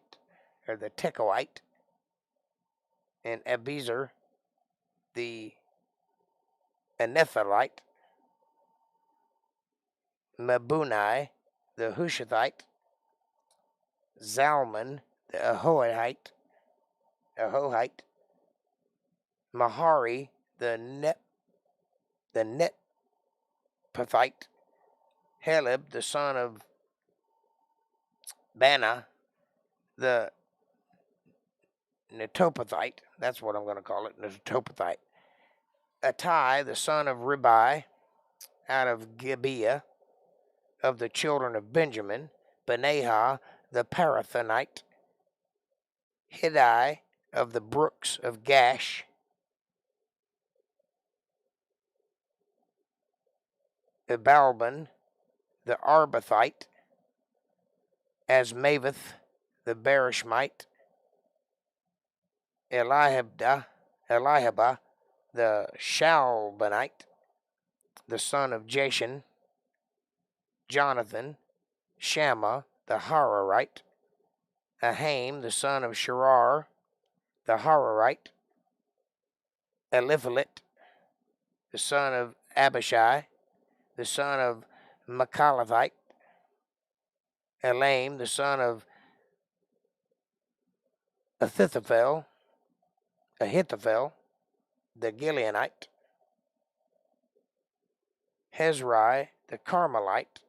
or the Tekoite, and Abizer, the Anethelite, Mabunai, the Hushathite, Zalman, the Ahohite, Mahari, the Netpathite, Heleb, the son of Bana, the Netopathite, that's what I'm going to call it, Netopathite, Attai, the son of Ribai, out of Gibeah, of the children of Benjamin, Benaiah, the Parathonite, Hiddai, of the brooks of Gash, Ebalban, the Arbathite, Asmaveth, the Bereshmite, Elihabah, the Shalbanite, the son of Jashan, Jonathan, Shammah, the Hararite, Aham, the son of Shirar, the Hararite, Eliphalet, the son of Abishai, the son of Machalathite, Elam, the son of Ahithophel, the Gileonite, Hezrai, the Carmelite,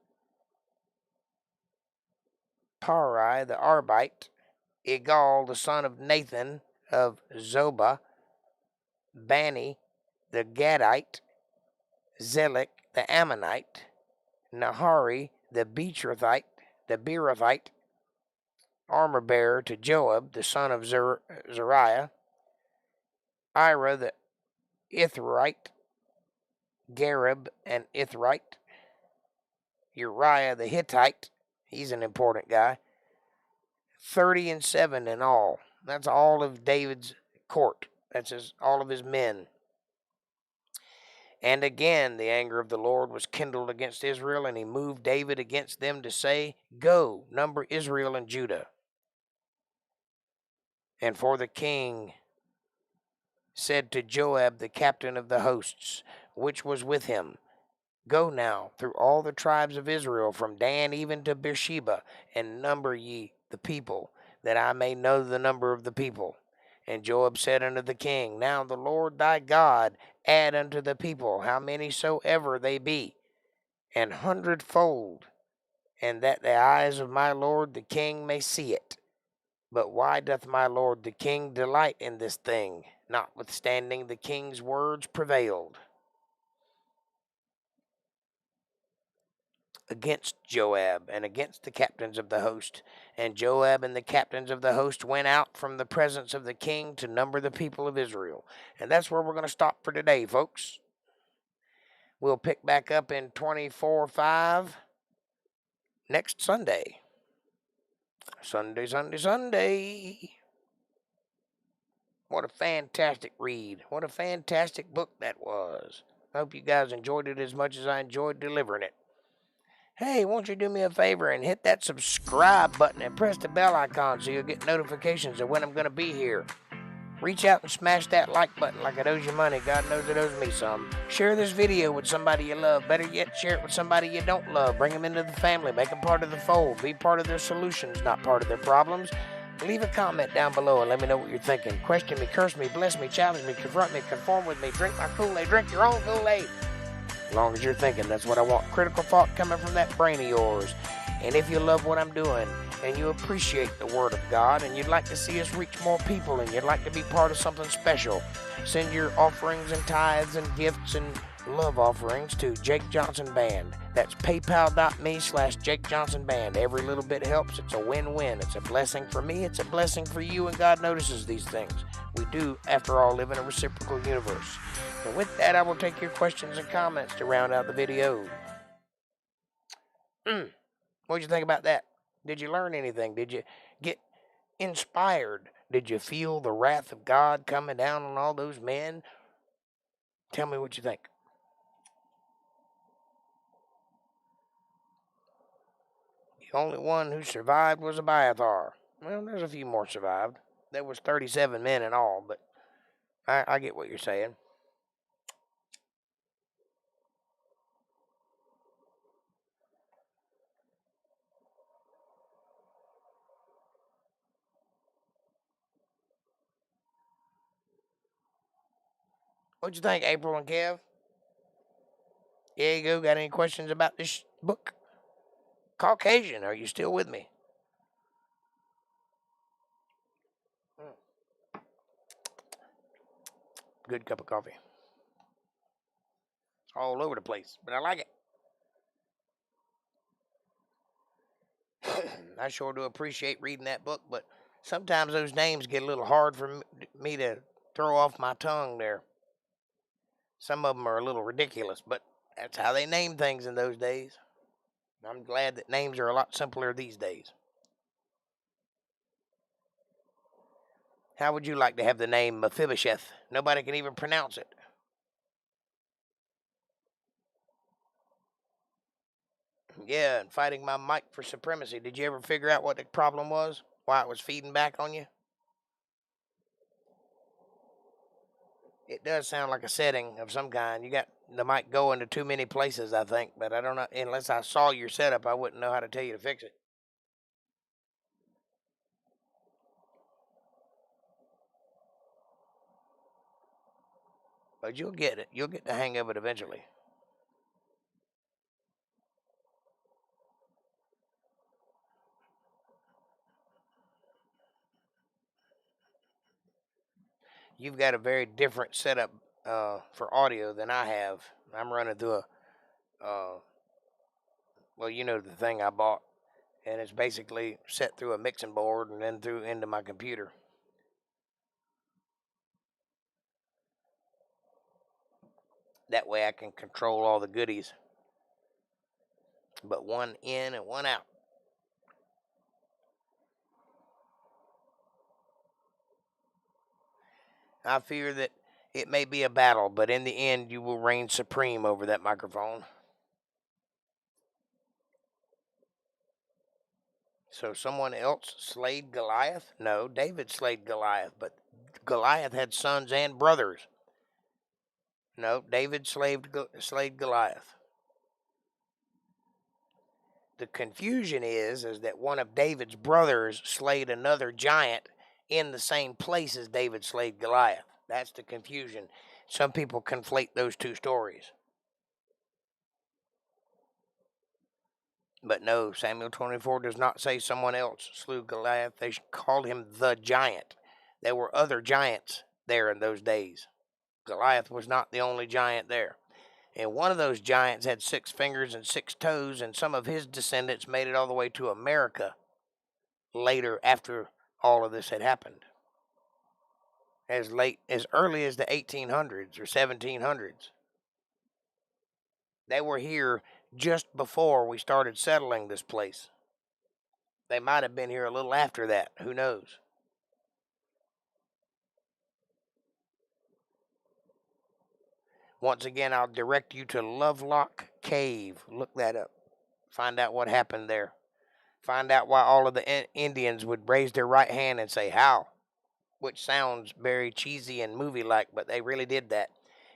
Parai, the Arbite, Igal, the son of Nathan of Zobah, Bani, the Gadite, Zelek, the Ammonite, Nahari, the Beerothite, armor bearer to Joab, the son of Zariah, Ira, the Ithrite, Gareb, and Ithrite, Uriah, the Hittite, he's an important guy, 37 in all. That's all of David's court. That's all of his men. And again, the anger of the Lord was kindled against Israel, and he moved David against them to say, Go, number Israel and Judah. And for the king said to Joab, the captain of the hosts, which was with him, Go now through all the tribes of Israel, from Dan even to Beersheba, and number ye the people, that I may know the number of the people. And Joab said unto the king, Now the Lord thy God add unto the people how many soever they be, 100-fold, and that the eyes of my lord the king may see it. But why doth my lord the king delight in this thing? Notwithstanding the king's words prevailed against Joab and against the captains of the host. And Joab and the captains of the host went out from the presence of the king to number the people of Israel. And that's where we're going to stop for today, folks. We'll pick back up in 24:5 next Sunday. Sunday. What a fantastic read. What a fantastic book that was. I hope you guys enjoyed it as much as I enjoyed delivering it. Hey, won't you do me a favor and hit that subscribe button and press the bell icon so you'll get notifications of when I'm going to be here. Reach out and smash that like button like it owes you money. God knows it owes me some. Share this video with somebody you love. Better yet, share it with somebody you don't love. Bring them into the family. Make them part of the fold. Be part of their solutions, not part of their problems. Leave a comment down below and let me know what you're thinking. Question me, curse me, bless me, challenge me, confront me, conform with me. Drink my Kool-Aid. Drink your own Kool-Aid. As long as you're thinking, that's what I want. Critical thought coming from that brain of yours. And if you love what I'm doing and you appreciate the Word of God and you'd like to see us reach more people and you'd like to be part of something special, send your offerings and tithes and gifts and love offerings to Jake Johnson Band. That's paypal.me/Jake Johnson Band. Every little bit helps. It's a win-win. It's a blessing for me. It's a blessing for you, and God notices these things. We do, after all, live in a reciprocal universe. And with that, I will take your questions and comments to round out the video. What'd you think about that? Did you learn anything? Did you get inspired? Did you feel the wrath of God coming down on all those men? Tell me what you think. The only one who survived was Abiathar. Well, there's a few more survived. There was 37 men in all, but I get what you're saying. What'd you think, April and Kev? There you go. Got any questions about this book? Caucasian, are you still with me? Good cup of coffee. All over the place, but I like it. I sure do appreciate reading that book, but sometimes those names get a little hard for me to throw off my tongue there. Some of them are a little ridiculous, but that's how they named things in those days. I'm glad that names are a lot simpler these days. How would you like to have the name Mephibosheth? Nobody can even pronounce it. Yeah, and fighting my mic for supremacy. Did you ever figure out what the problem was? Why it was feeding back on you? It does sound like a setting of some kind. You got the mic going to too many places, I think, but I don't know. Unless I saw your setup, I wouldn't know how to tell you to fix it. But you'll get it. You'll get the hang of it eventually. You've got a very different setup for audio than I have. I'm running through well, you know the thing I bought, and it's basically set through a mixing board and then through into my computer. That way I can control all the goodies. But one in and one out. I fear that it may be a battle, but in the end you will reign supreme over that microphone. So someone else slayed Goliath? No, David slayed Goliath, but Goliath had sons and brothers. No, David slayed Goliath. The confusion is that one of David's brothers slayed another giant in the same place as David slayed Goliath. That's the confusion. Some people conflate those two stories. But no, Samuel 24 does not say someone else slew Goliath. They called him the giant. There were other giants there in those days. Goliath was not the only giant there. And one of those giants had 6 fingers and 6 toes, and some of his descendants made it all the way to America later after all of this had happened. As early as the 1800s or 1700s. They were here just before we started settling this place. They might have been here a little after that. Who knows? Once again, I'll direct you to Lovelock Cave. Look that up. Find out what happened there. Find out why all of the Indians would raise their right hand and say, "How?" Which sounds very cheesy and movie-like, but they really did that.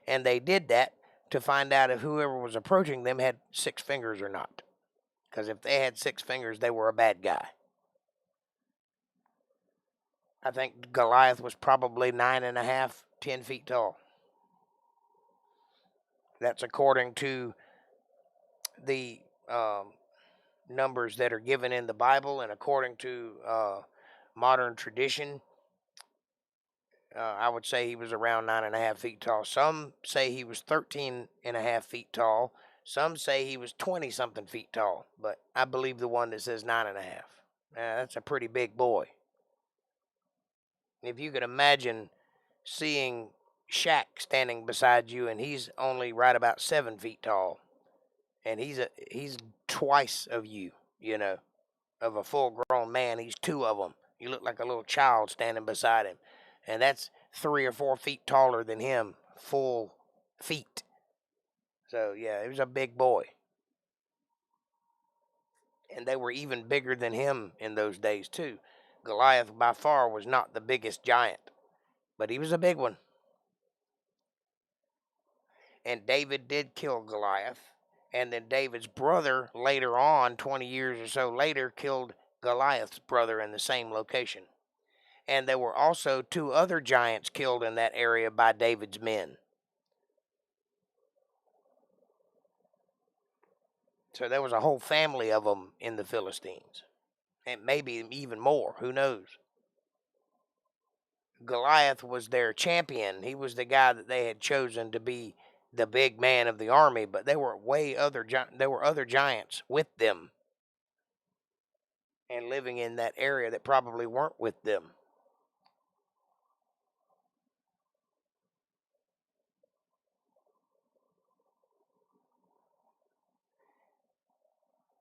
And they did that to find out if whoever was approaching them had 6 fingers or not. Because if they had 6 fingers, they were a bad guy. I think Goliath was probably 9.5, 10 feet tall. That's according to the numbers that are given in the Bible and according to modern tradition. I would say he was around 9.5 feet tall. Some say he was 13.5 feet tall. Some say he was 20-something feet tall. But I believe the one that says 9.5. That's a pretty big boy. If you could imagine seeing Shaq standing beside you, and he's only right about 7 feet tall, and he's twice of you, you know. of a full-grown man. He's 2 of them. You look like a little child standing beside him. And that's 3 or 4 feet taller than him, full feet. So, yeah, he was a big boy. And they were even bigger than him in those days, too. Goliath, by far, was not the biggest giant, but he was a big one. And David did kill Goliath. And then David's brother, later on, 20 years or so later, killed Goliath's brother in the same location. And there were also 2 other giants killed in that area by David's men. So there was a whole family of them in the Philistines. And maybe even more. Who knows? Goliath was their champion. He was the guy that they had chosen to be the big man of the army. But there were other giants with them. And living in that area that probably weren't with them.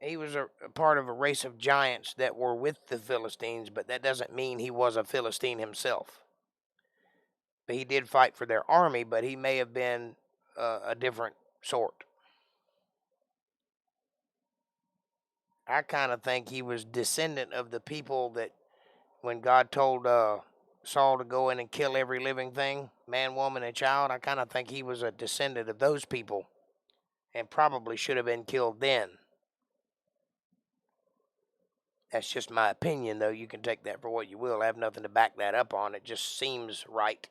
He was a part of a race of giants that were with the Philistines, but that doesn't mean he was a Philistine himself. But he did fight for their army, but he may have been a different sort. I kind of think he was descendant of the people that when God told Saul to go in and kill every living thing, man, woman, and child, I kind of think he was a descendant of those people and probably should have been killed then. That's just my opinion, though. You can take that for what you will. I have nothing to back that up on. It just seems right.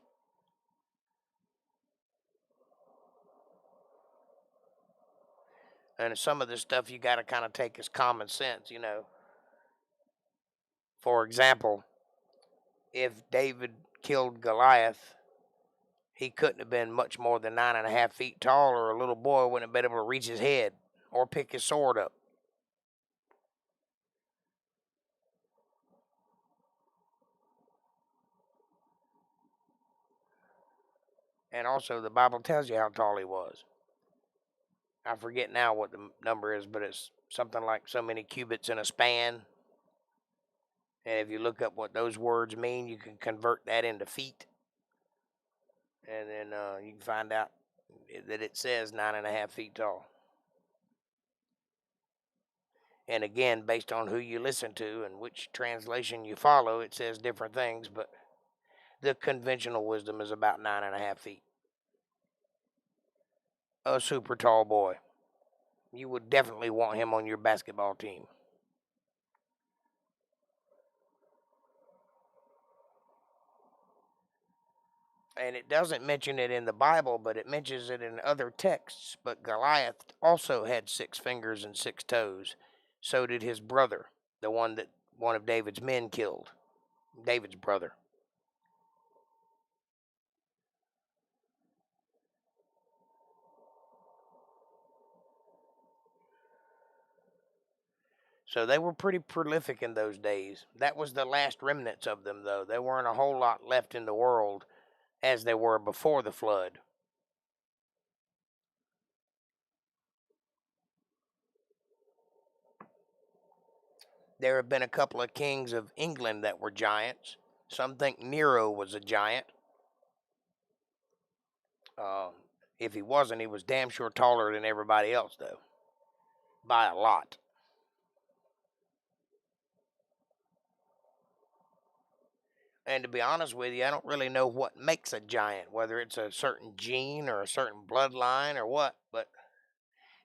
And some of this stuff you got to kind of take as common sense, you know. For example, if David killed Goliath, he couldn't have been much more than 9.5 feet tall, or a little boy wouldn't have been able to reach his head or pick his sword up. And also, the Bible tells you how tall he was. I forget now what the number is, but it's something like so many cubits in a span. And if you look up what those words mean, you can convert that into feet. And then you can find out that it says 9.5 feet tall. And again, based on who you listen to and which translation you follow, it says different things, but the conventional wisdom is about 9.5 feet. A super tall boy. You would definitely want him on your basketball team. And it doesn't mention it in the Bible, but it mentions it in other texts. But Goliath also had 6 fingers and 6 toes. So did his brother, the one that one of David's men killed. David's brother. So they were pretty prolific in those days. That was the last remnants of them, though. There weren't a whole lot left in the world as there were before the flood. There have been a couple of kings of England that were giants. Some think Nero was a giant. If he wasn't, he was damn sure taller than everybody else, though. By a lot. And to be honest with you, I don't really know what makes a giant, whether it's a certain gene or a certain bloodline or what, but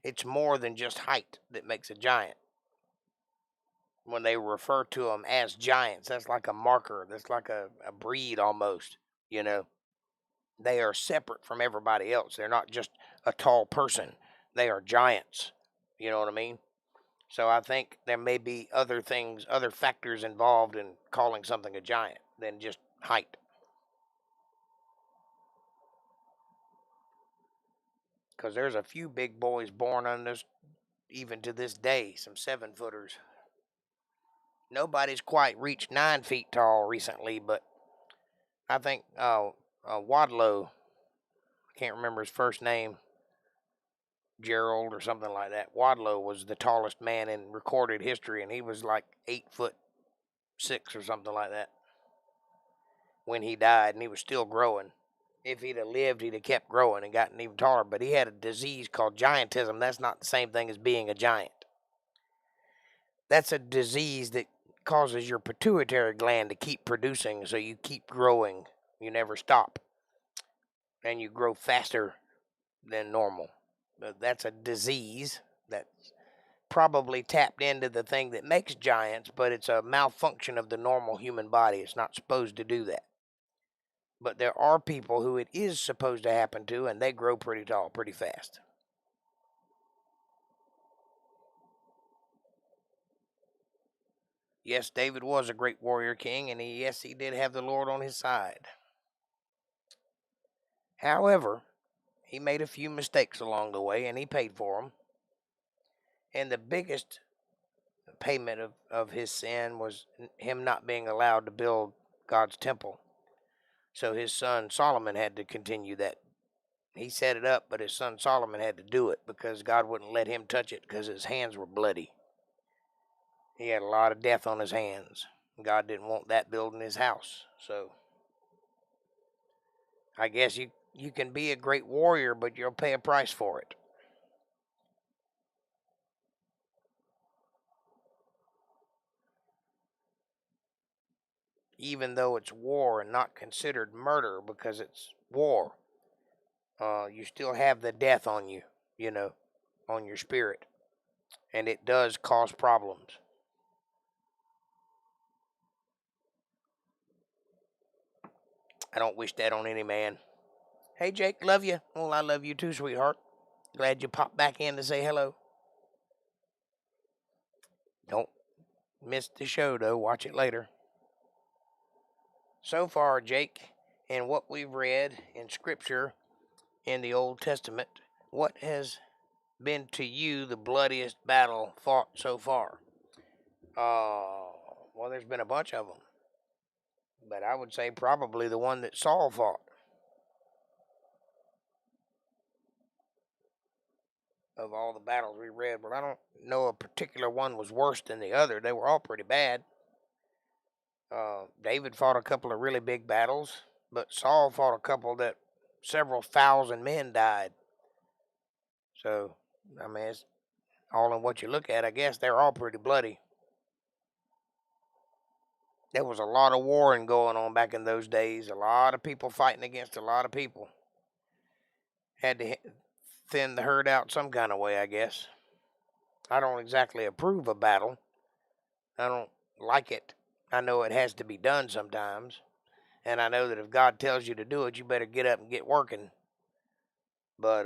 it's more than just height that makes a giant. When they refer to them as giants, that's like a marker. That's like a breed almost, you know. They are separate from everybody else. They're not just a tall person. They are giants. You know what I mean? So I think there may be other things, other factors involved in calling something a giant than just height. Because there's a few big boys born on this, even to this day, some 7-footers. Nobody's quite reached 9 feet tall recently, but I think Wadlow, I can't remember his first name, Gerald or something like that. Wadlow was the tallest man in recorded history, and he was like 8'6" or something like that when he died, and he was still growing. If he'd have lived, he'd have kept growing and gotten even taller. But he had a disease called giantism. That's not the same thing as being a giant. That's a disease that causes your pituitary gland to keep producing, so you keep growing. You never stop. And you grow faster than normal. But that's a disease that's probably tapped into the thing that makes giants, but it's a malfunction of the normal human body. It's not supposed to do that. But there are people who it is supposed to happen to, and they grow pretty tall, pretty fast. Yes, David was a great warrior king, and yes, he did have the Lord on his side. However, he made a few mistakes along the way, and he paid for them. And the biggest payment of his sin was him not being allowed to build God's temple. So his son Solomon had to continue that. He set it up, but his son Solomon had to do it because God wouldn't let him touch it because his hands were bloody. He had a lot of death on his hands. God didn't want that building his house. So I guess you can be a great warrior, but you'll pay a price for it. Even though it's war and not considered murder because it's war, you still have the death on you, on your spirit. And it does cause problems. I don't wish that on any man. Hey, Jake, love you. Well, I love you too, sweetheart. Glad you popped back in to say hello. Don't miss the show, though. Watch it later. So far, Jake, in what we've read in Scripture in the Old Testament, what has been to you the bloodiest battle fought so far? Well, there's been a bunch of them. But I would say probably the one that Saul fought. Of all the battles we read, but I don't know a particular one was worse than the other. They were all pretty bad. David fought a couple of really big battles, but Saul fought a couple that several thousand men died. So, I mean, it's all in what you look at. I guess they're all pretty bloody. There was a lot of warring going on back in those days. A lot of people fighting against a lot of people. Had to thin the herd out some kind of way, I guess. I don't exactly approve of battle. I don't like it. I know it has to be done sometimes. And I know that if God tells you to do it, you better get up and get working. But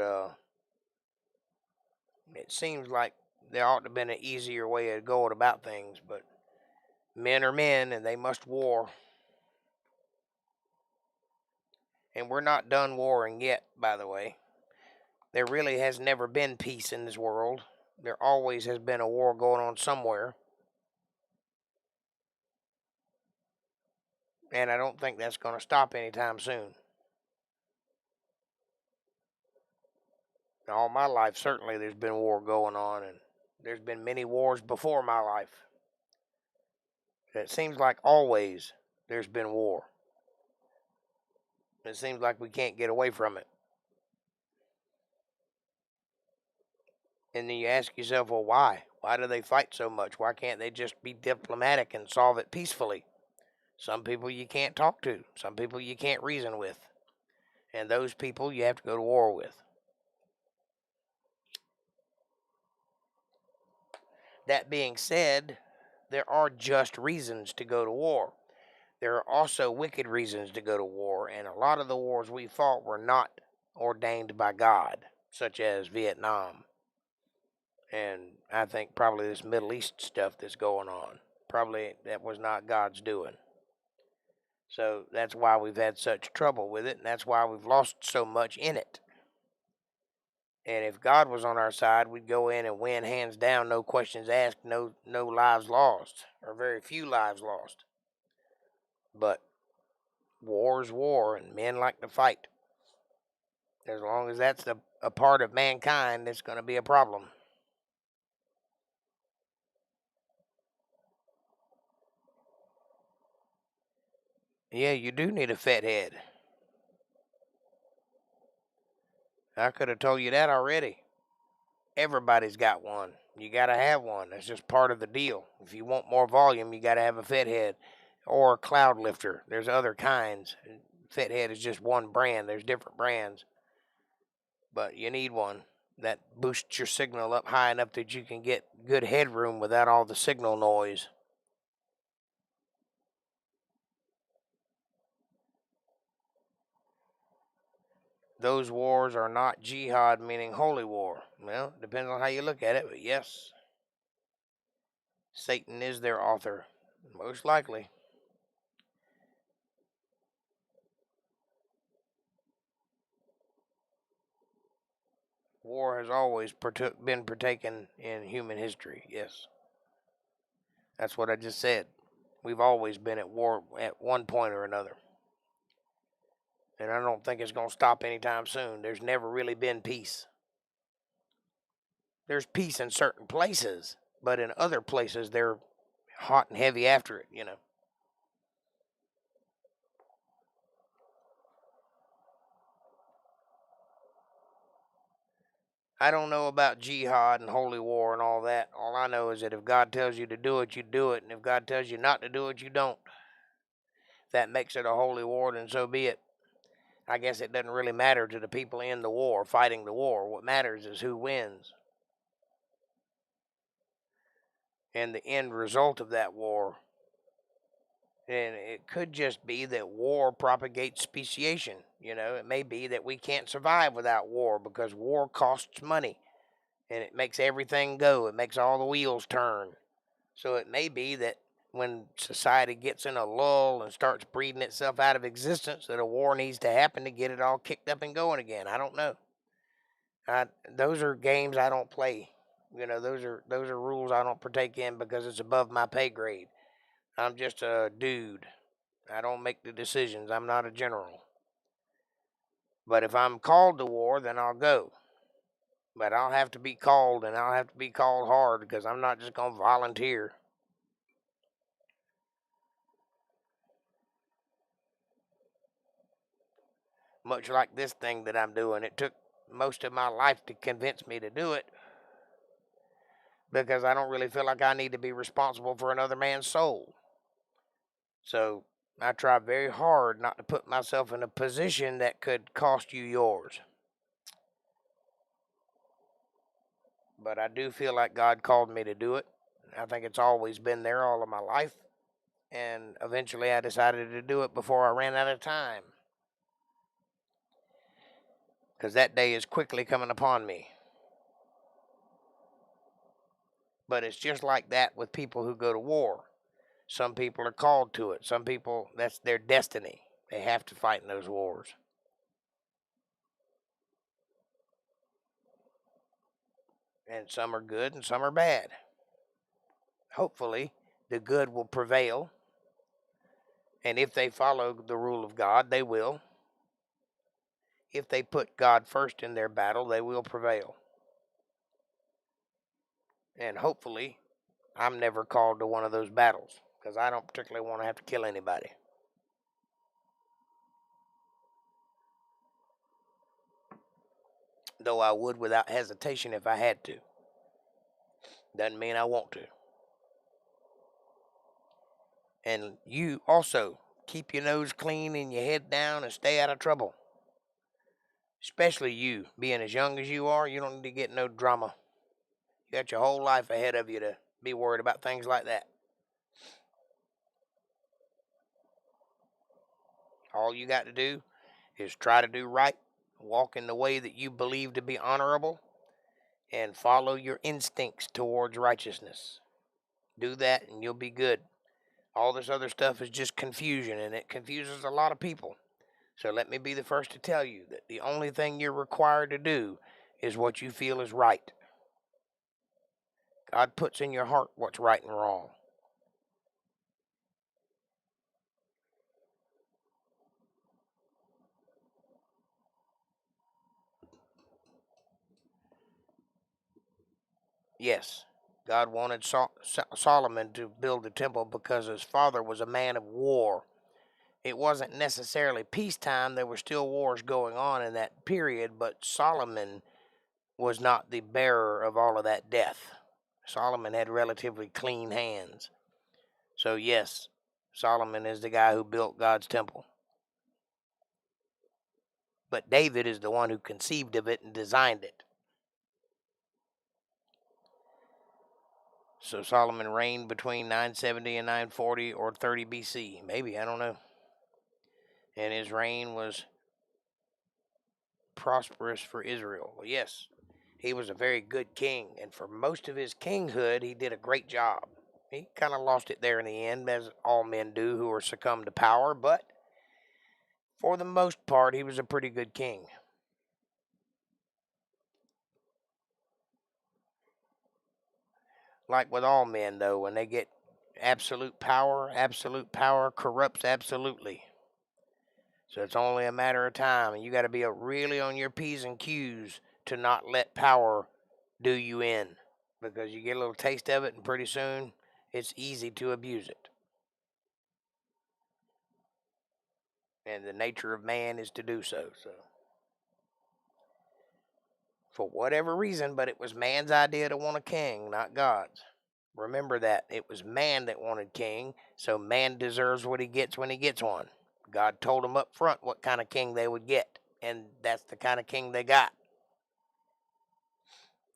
it seems like there ought to have been an easier way of going about things. But men are men, and they must war. And we're not done warring yet, by the way. There really has never been peace in this world. There always has been a war going on somewhere. And I don't think that's going to stop anytime soon. All my life, certainly there's been war going on, and there's been many wars before my life. It seems like always there's been war. It seems like we can't get away from it. And then you ask yourself, well, why? Why do they fight so much? Why can't they just be diplomatic and solve it peacefully? Some people you can't talk to. Some people you can't reason with. And those people you have to go to war with. That being said, there are just reasons to go to war. There are also wicked reasons to go to war, and a lot of the wars we fought were not ordained by God, such as Vietnam. And I think probably this Middle East stuff that's going on, probably that was not God's doing. So that's why we've had such trouble with it, and that's why we've lost so much in it. And if God was on our side, we'd go in and win hands down, no questions asked, no lives lost, or very few lives lost. But war is war, and men like to fight. As long as that's the a part of mankind, it's going to be a problem. Yeah, you do need a fat head. I could have told you that already. Everybody's got one. You got to have one. That's just part of the deal. If you want more volume, you got to have a fat head or a cloud lifter. There's other kinds. Fat head is just one brand. There's different brands. But you need one that boosts your signal up high enough that you can get good headroom without all the signal noise. Those wars are not jihad, meaning holy war. Well, it depends on how you look at it, but yes, Satan is their author, most likely. War has always been partaken in human history, yes. That's what I just said. We've always been at war at one point or another. And I don't think it's going to stop anytime soon. There's never really been peace. There's peace in certain places, but in other places, they're hot and heavy after it, you know. I don't know about jihad and holy war and all that. All I know is that if God tells you to do it, you do it. And if God tells you not to do it, you don't. If that makes it a holy war, then so be it. I guess it doesn't really matter to the people in the war, fighting the war. What matters is who wins. And the end result of that war. And it could just be that war propagates speciation. You know, it may be that we can't survive without war because war costs money. And it makes everything go. It makes all the wheels turn. So it may be that when society gets in a lull and starts breeding itself out of existence, that a war needs to happen to get it all kicked up and going again. I don't know. Those are games I don't play. You know, those are rules I don't partake in because it's above my pay grade. I'm just a dude. I don't make the decisions. I'm not a general. But if I'm called to war, then I'll go. But I'll have to be called, and I'll have to be called hard because I'm not just going to volunteer. Much like this thing that I'm doing, it took most of my life to convince me to do it because I don't really feel like I need to be responsible for another man's soul. So I try very hard not to put myself in a position that could cost you yours. But I do feel like God called me to do it. I think it's always been there all of my life. And eventually I decided to do it before I ran out of time. Because that day is quickly coming upon me. But it's just like that with people who go to war. Some people are called to it. Some people, that's their destiny. They have to fight in those wars. And some are good and some are bad. Hopefully, the good will prevail. And if they follow the rule of God, they will. If they put God first in their battle, they will prevail. And hopefully, I'm never called to one of those battles because I don't particularly want to have to kill anybody. Though I would without hesitation if I had to. Doesn't mean I want to. And you also keep your nose clean and your head down and stay out of trouble. Especially you, being as young as you are, you don't need to get no drama. You got your whole life ahead of you to be worried about things like that. All you got to do is try to do right, walk in the way that you believe to be honorable, and follow your instincts towards righteousness. Do that and you'll be good. All this other stuff is just confusion, and it confuses a lot of people. So let me be the first to tell you that the only thing you're required to do is what you feel is right. God puts in your heart what's right and wrong. Yes, God wanted Solomon to build the temple because his father was a man of war. It wasn't necessarily peacetime. There were still wars going on in that period, but Solomon was not the bearer of all of that death. Solomon had relatively clean hands. So, yes, Solomon is the guy who built God's temple. But David is the one who conceived of it and designed it. So Solomon reigned between 970 and 940 or 30 BC. Maybe, I don't know. And his reign was prosperous for Israel. Well, yes, he was a very good king. And for most of his kinghood, he did a great job. He kind of lost it there in the end, as all men do who are succumbed to power. But for the most part, he was a pretty good king. Like with all men, though, when they get absolute power corrupts absolutely. So it's only a matter of time, and you got to be really on your P's and Q's to not let power do you in, because you get a little taste of it, and pretty soon it's easy to abuse it. And the nature of man is to do so. So, for whatever reason, but it was man's idea to want a king, not God's. Remember that. It was man that wanted king, so man deserves what he gets when he gets one. God told them up front what kind of king they would get, and that's the kind of king they got.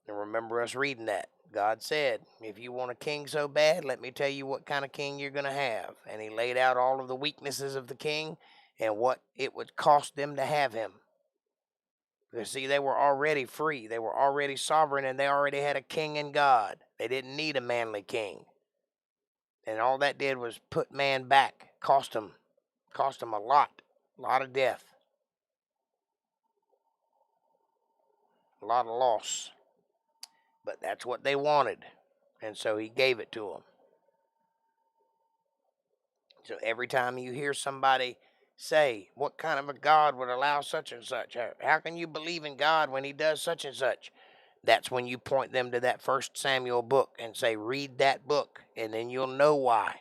And remember us reading that. God said, if you want a king so bad, let me tell you what kind of king you're going to have. And he laid out all of the weaknesses of the king and what it would cost them to have him. Because, see, they were already free. They were already sovereign, and they already had a king in God. They didn't need a manly king. And all that did was put man back. Cost them a lot of death. A lot of loss. But that's what they wanted. And so he gave it to them. So every time you hear somebody say, what kind of a God would allow such and such? How can you believe in God when he does such and such? That's when you point them to that 1 Samuel book and say, read that book, and then you'll know why.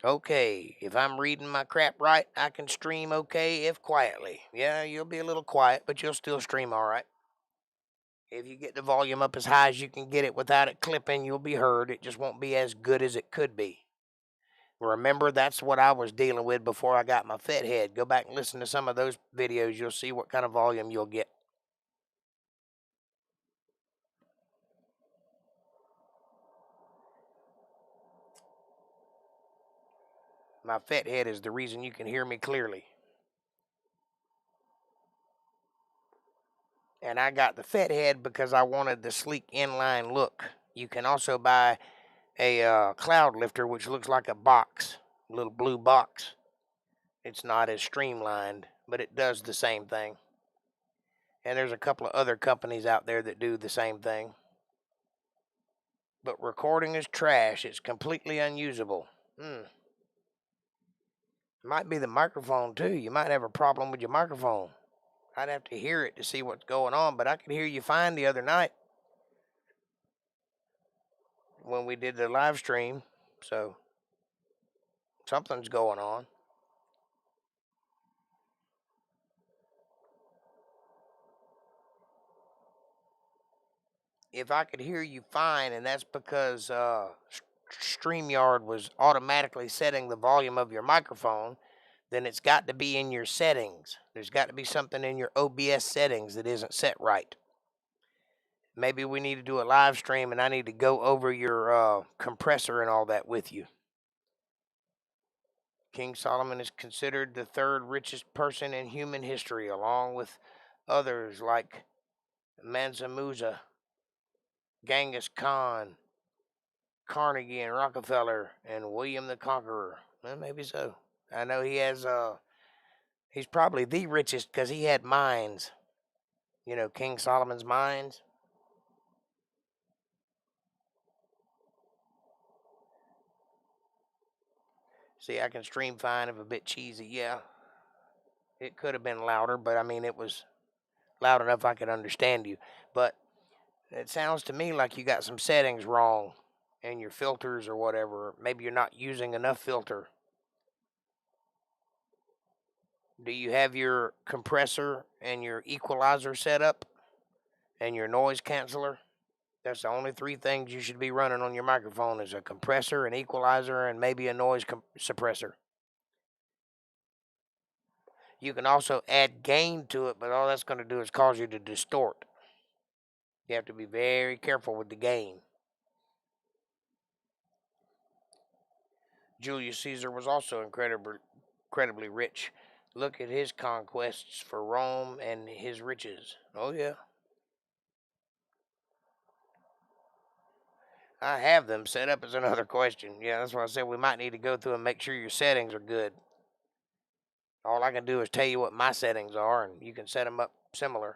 Okay, if I'm reading my crap right, I can stream okay if quietly. Yeah, you'll be a little quiet, but you'll still stream all right. If you get the volume up as high as you can get it without it clipping, you'll be heard. It just won't be as good as it could be. Remember, that's what I was dealing with before I got my fat head. Go back and listen to some of those videos. You'll see what kind of volume you'll get. My fat head is the reason you can hear me clearly. And I got the fat head because I wanted the sleek inline look. You can also buy a cloud lifter, which looks like a box, a little blue box. It's not as streamlined, but it does the same thing. And there's a couple of other companies out there that do the same thing. But recording is trash. It's completely unusable. Might be the microphone, too. You might have a problem with your microphone. I'd have to hear it to see what's going on, but I could hear you fine the other night when we did the live stream. So something's going on. If I could hear you fine, and that's because StreamYard was automatically setting the volume of your microphone, then it's got to be in your settings. There's got to be something in your OBS settings that isn't set right. Maybe we need to do a live stream, and I need to go over your compressor and all that with you. King Solomon is considered the third richest person in human history, along with others like Mansa Musa, Genghis Khan, Carnegie and Rockefeller, and William the Conqueror. Well, maybe so. I know he has, he's probably the richest because he had mines. You know, King Solomon's mines. See, I can stream fine if a bit cheesy, yeah. It could have been louder, but I mean, it was loud enough I could understand you. But it sounds to me like you got some settings wrong in your filters or whatever. Maybe you're not using enough filter. Do you have your compressor and your equalizer set up and your noise canceller? That's the only three things you should be running on your microphone is a compressor, an equalizer, and maybe a noise suppressor. You can also add gain to it, but all that's going to do is cause you to distort. You have to be very careful with the gain. Julius Caesar was also incredibly rich. Look at his conquests for Rome and his riches. Oh, yeah. I have them set up as another question. Yeah, that's why I said we might need to go through and make sure your settings are good. All I can do is tell you what my settings are, and you can set them up similar.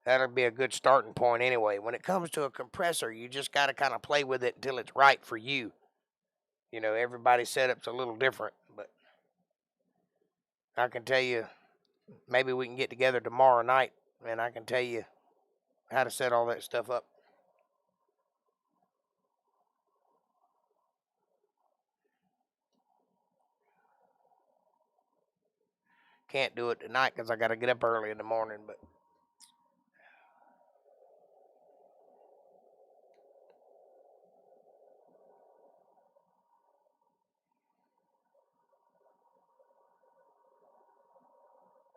That'll be a good starting point anyway. When it comes to a compressor, you just got to kind of play with it until it's right for you. You know, everybody's setup's a little different, but I can tell you, maybe we can get together tomorrow night, and I can tell you how to set all that stuff up. Can't do it tonight because I got to get up early in the morning, but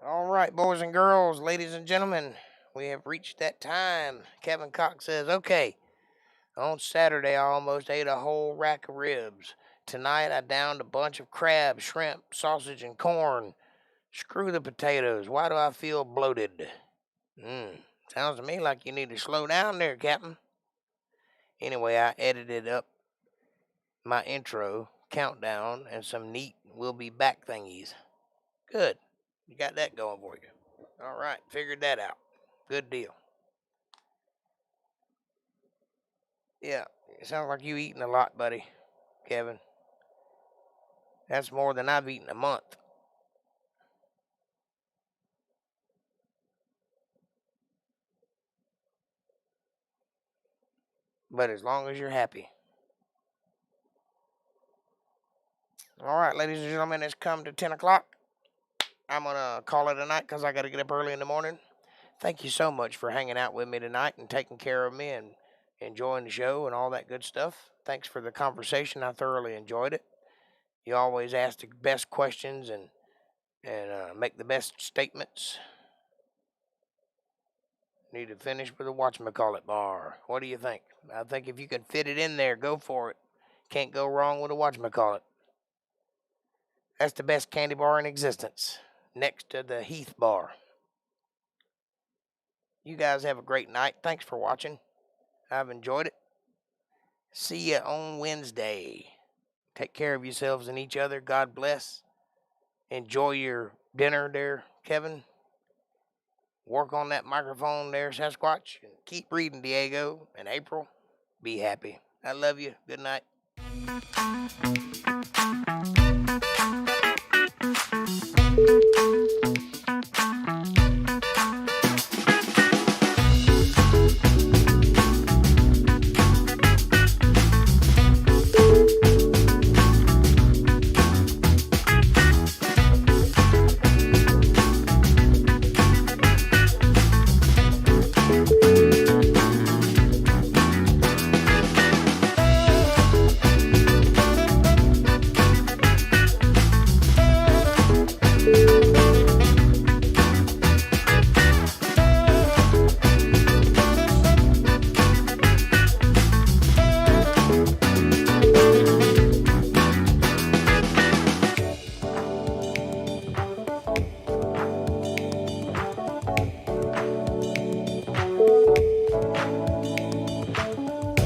all right, boys and girls, ladies and gentlemen, we have reached that time. Kevin Cox says, okay, on Saturday I almost ate a whole rack of ribs. Tonight I downed a bunch of crab, shrimp, sausage, and corn. Screw the potatoes. Why do I feel bloated? Sounds to me like you need to slow down there, Captain. Anyway, I edited up my intro, countdown, and some neat we'll be back thingies. Good. You got that going for you. All right, figured that out. Good deal. Yeah, it sounds like you eating a lot, buddy, Kevin. That's more than I've eaten a month. But as long as you're happy. All right, ladies and gentlemen, it's come to 10 o'clock. I'm going to call it a night because I got to get up early in the morning. Thank you so much for hanging out with me tonight and taking care of me and enjoying the show and all that good stuff. Thanks for the conversation. I thoroughly enjoyed it. You always ask the best questions and make the best statements. Need to finish with a whatchamacallit bar. What do you think? I think if you can fit it in there, go for it. Can't go wrong with a whatchamacallit. That's the best candy bar in existence, next to the Heath bar. You guys have a great night. Thanks for watching. I've enjoyed it. See you on Wednesday. Take care of yourselves and each other. God bless. Enjoy your dinner there, Kevin. Work on that microphone there, Sasquatch. And keep reading, Diego and April. Be happy. I love you. Good night.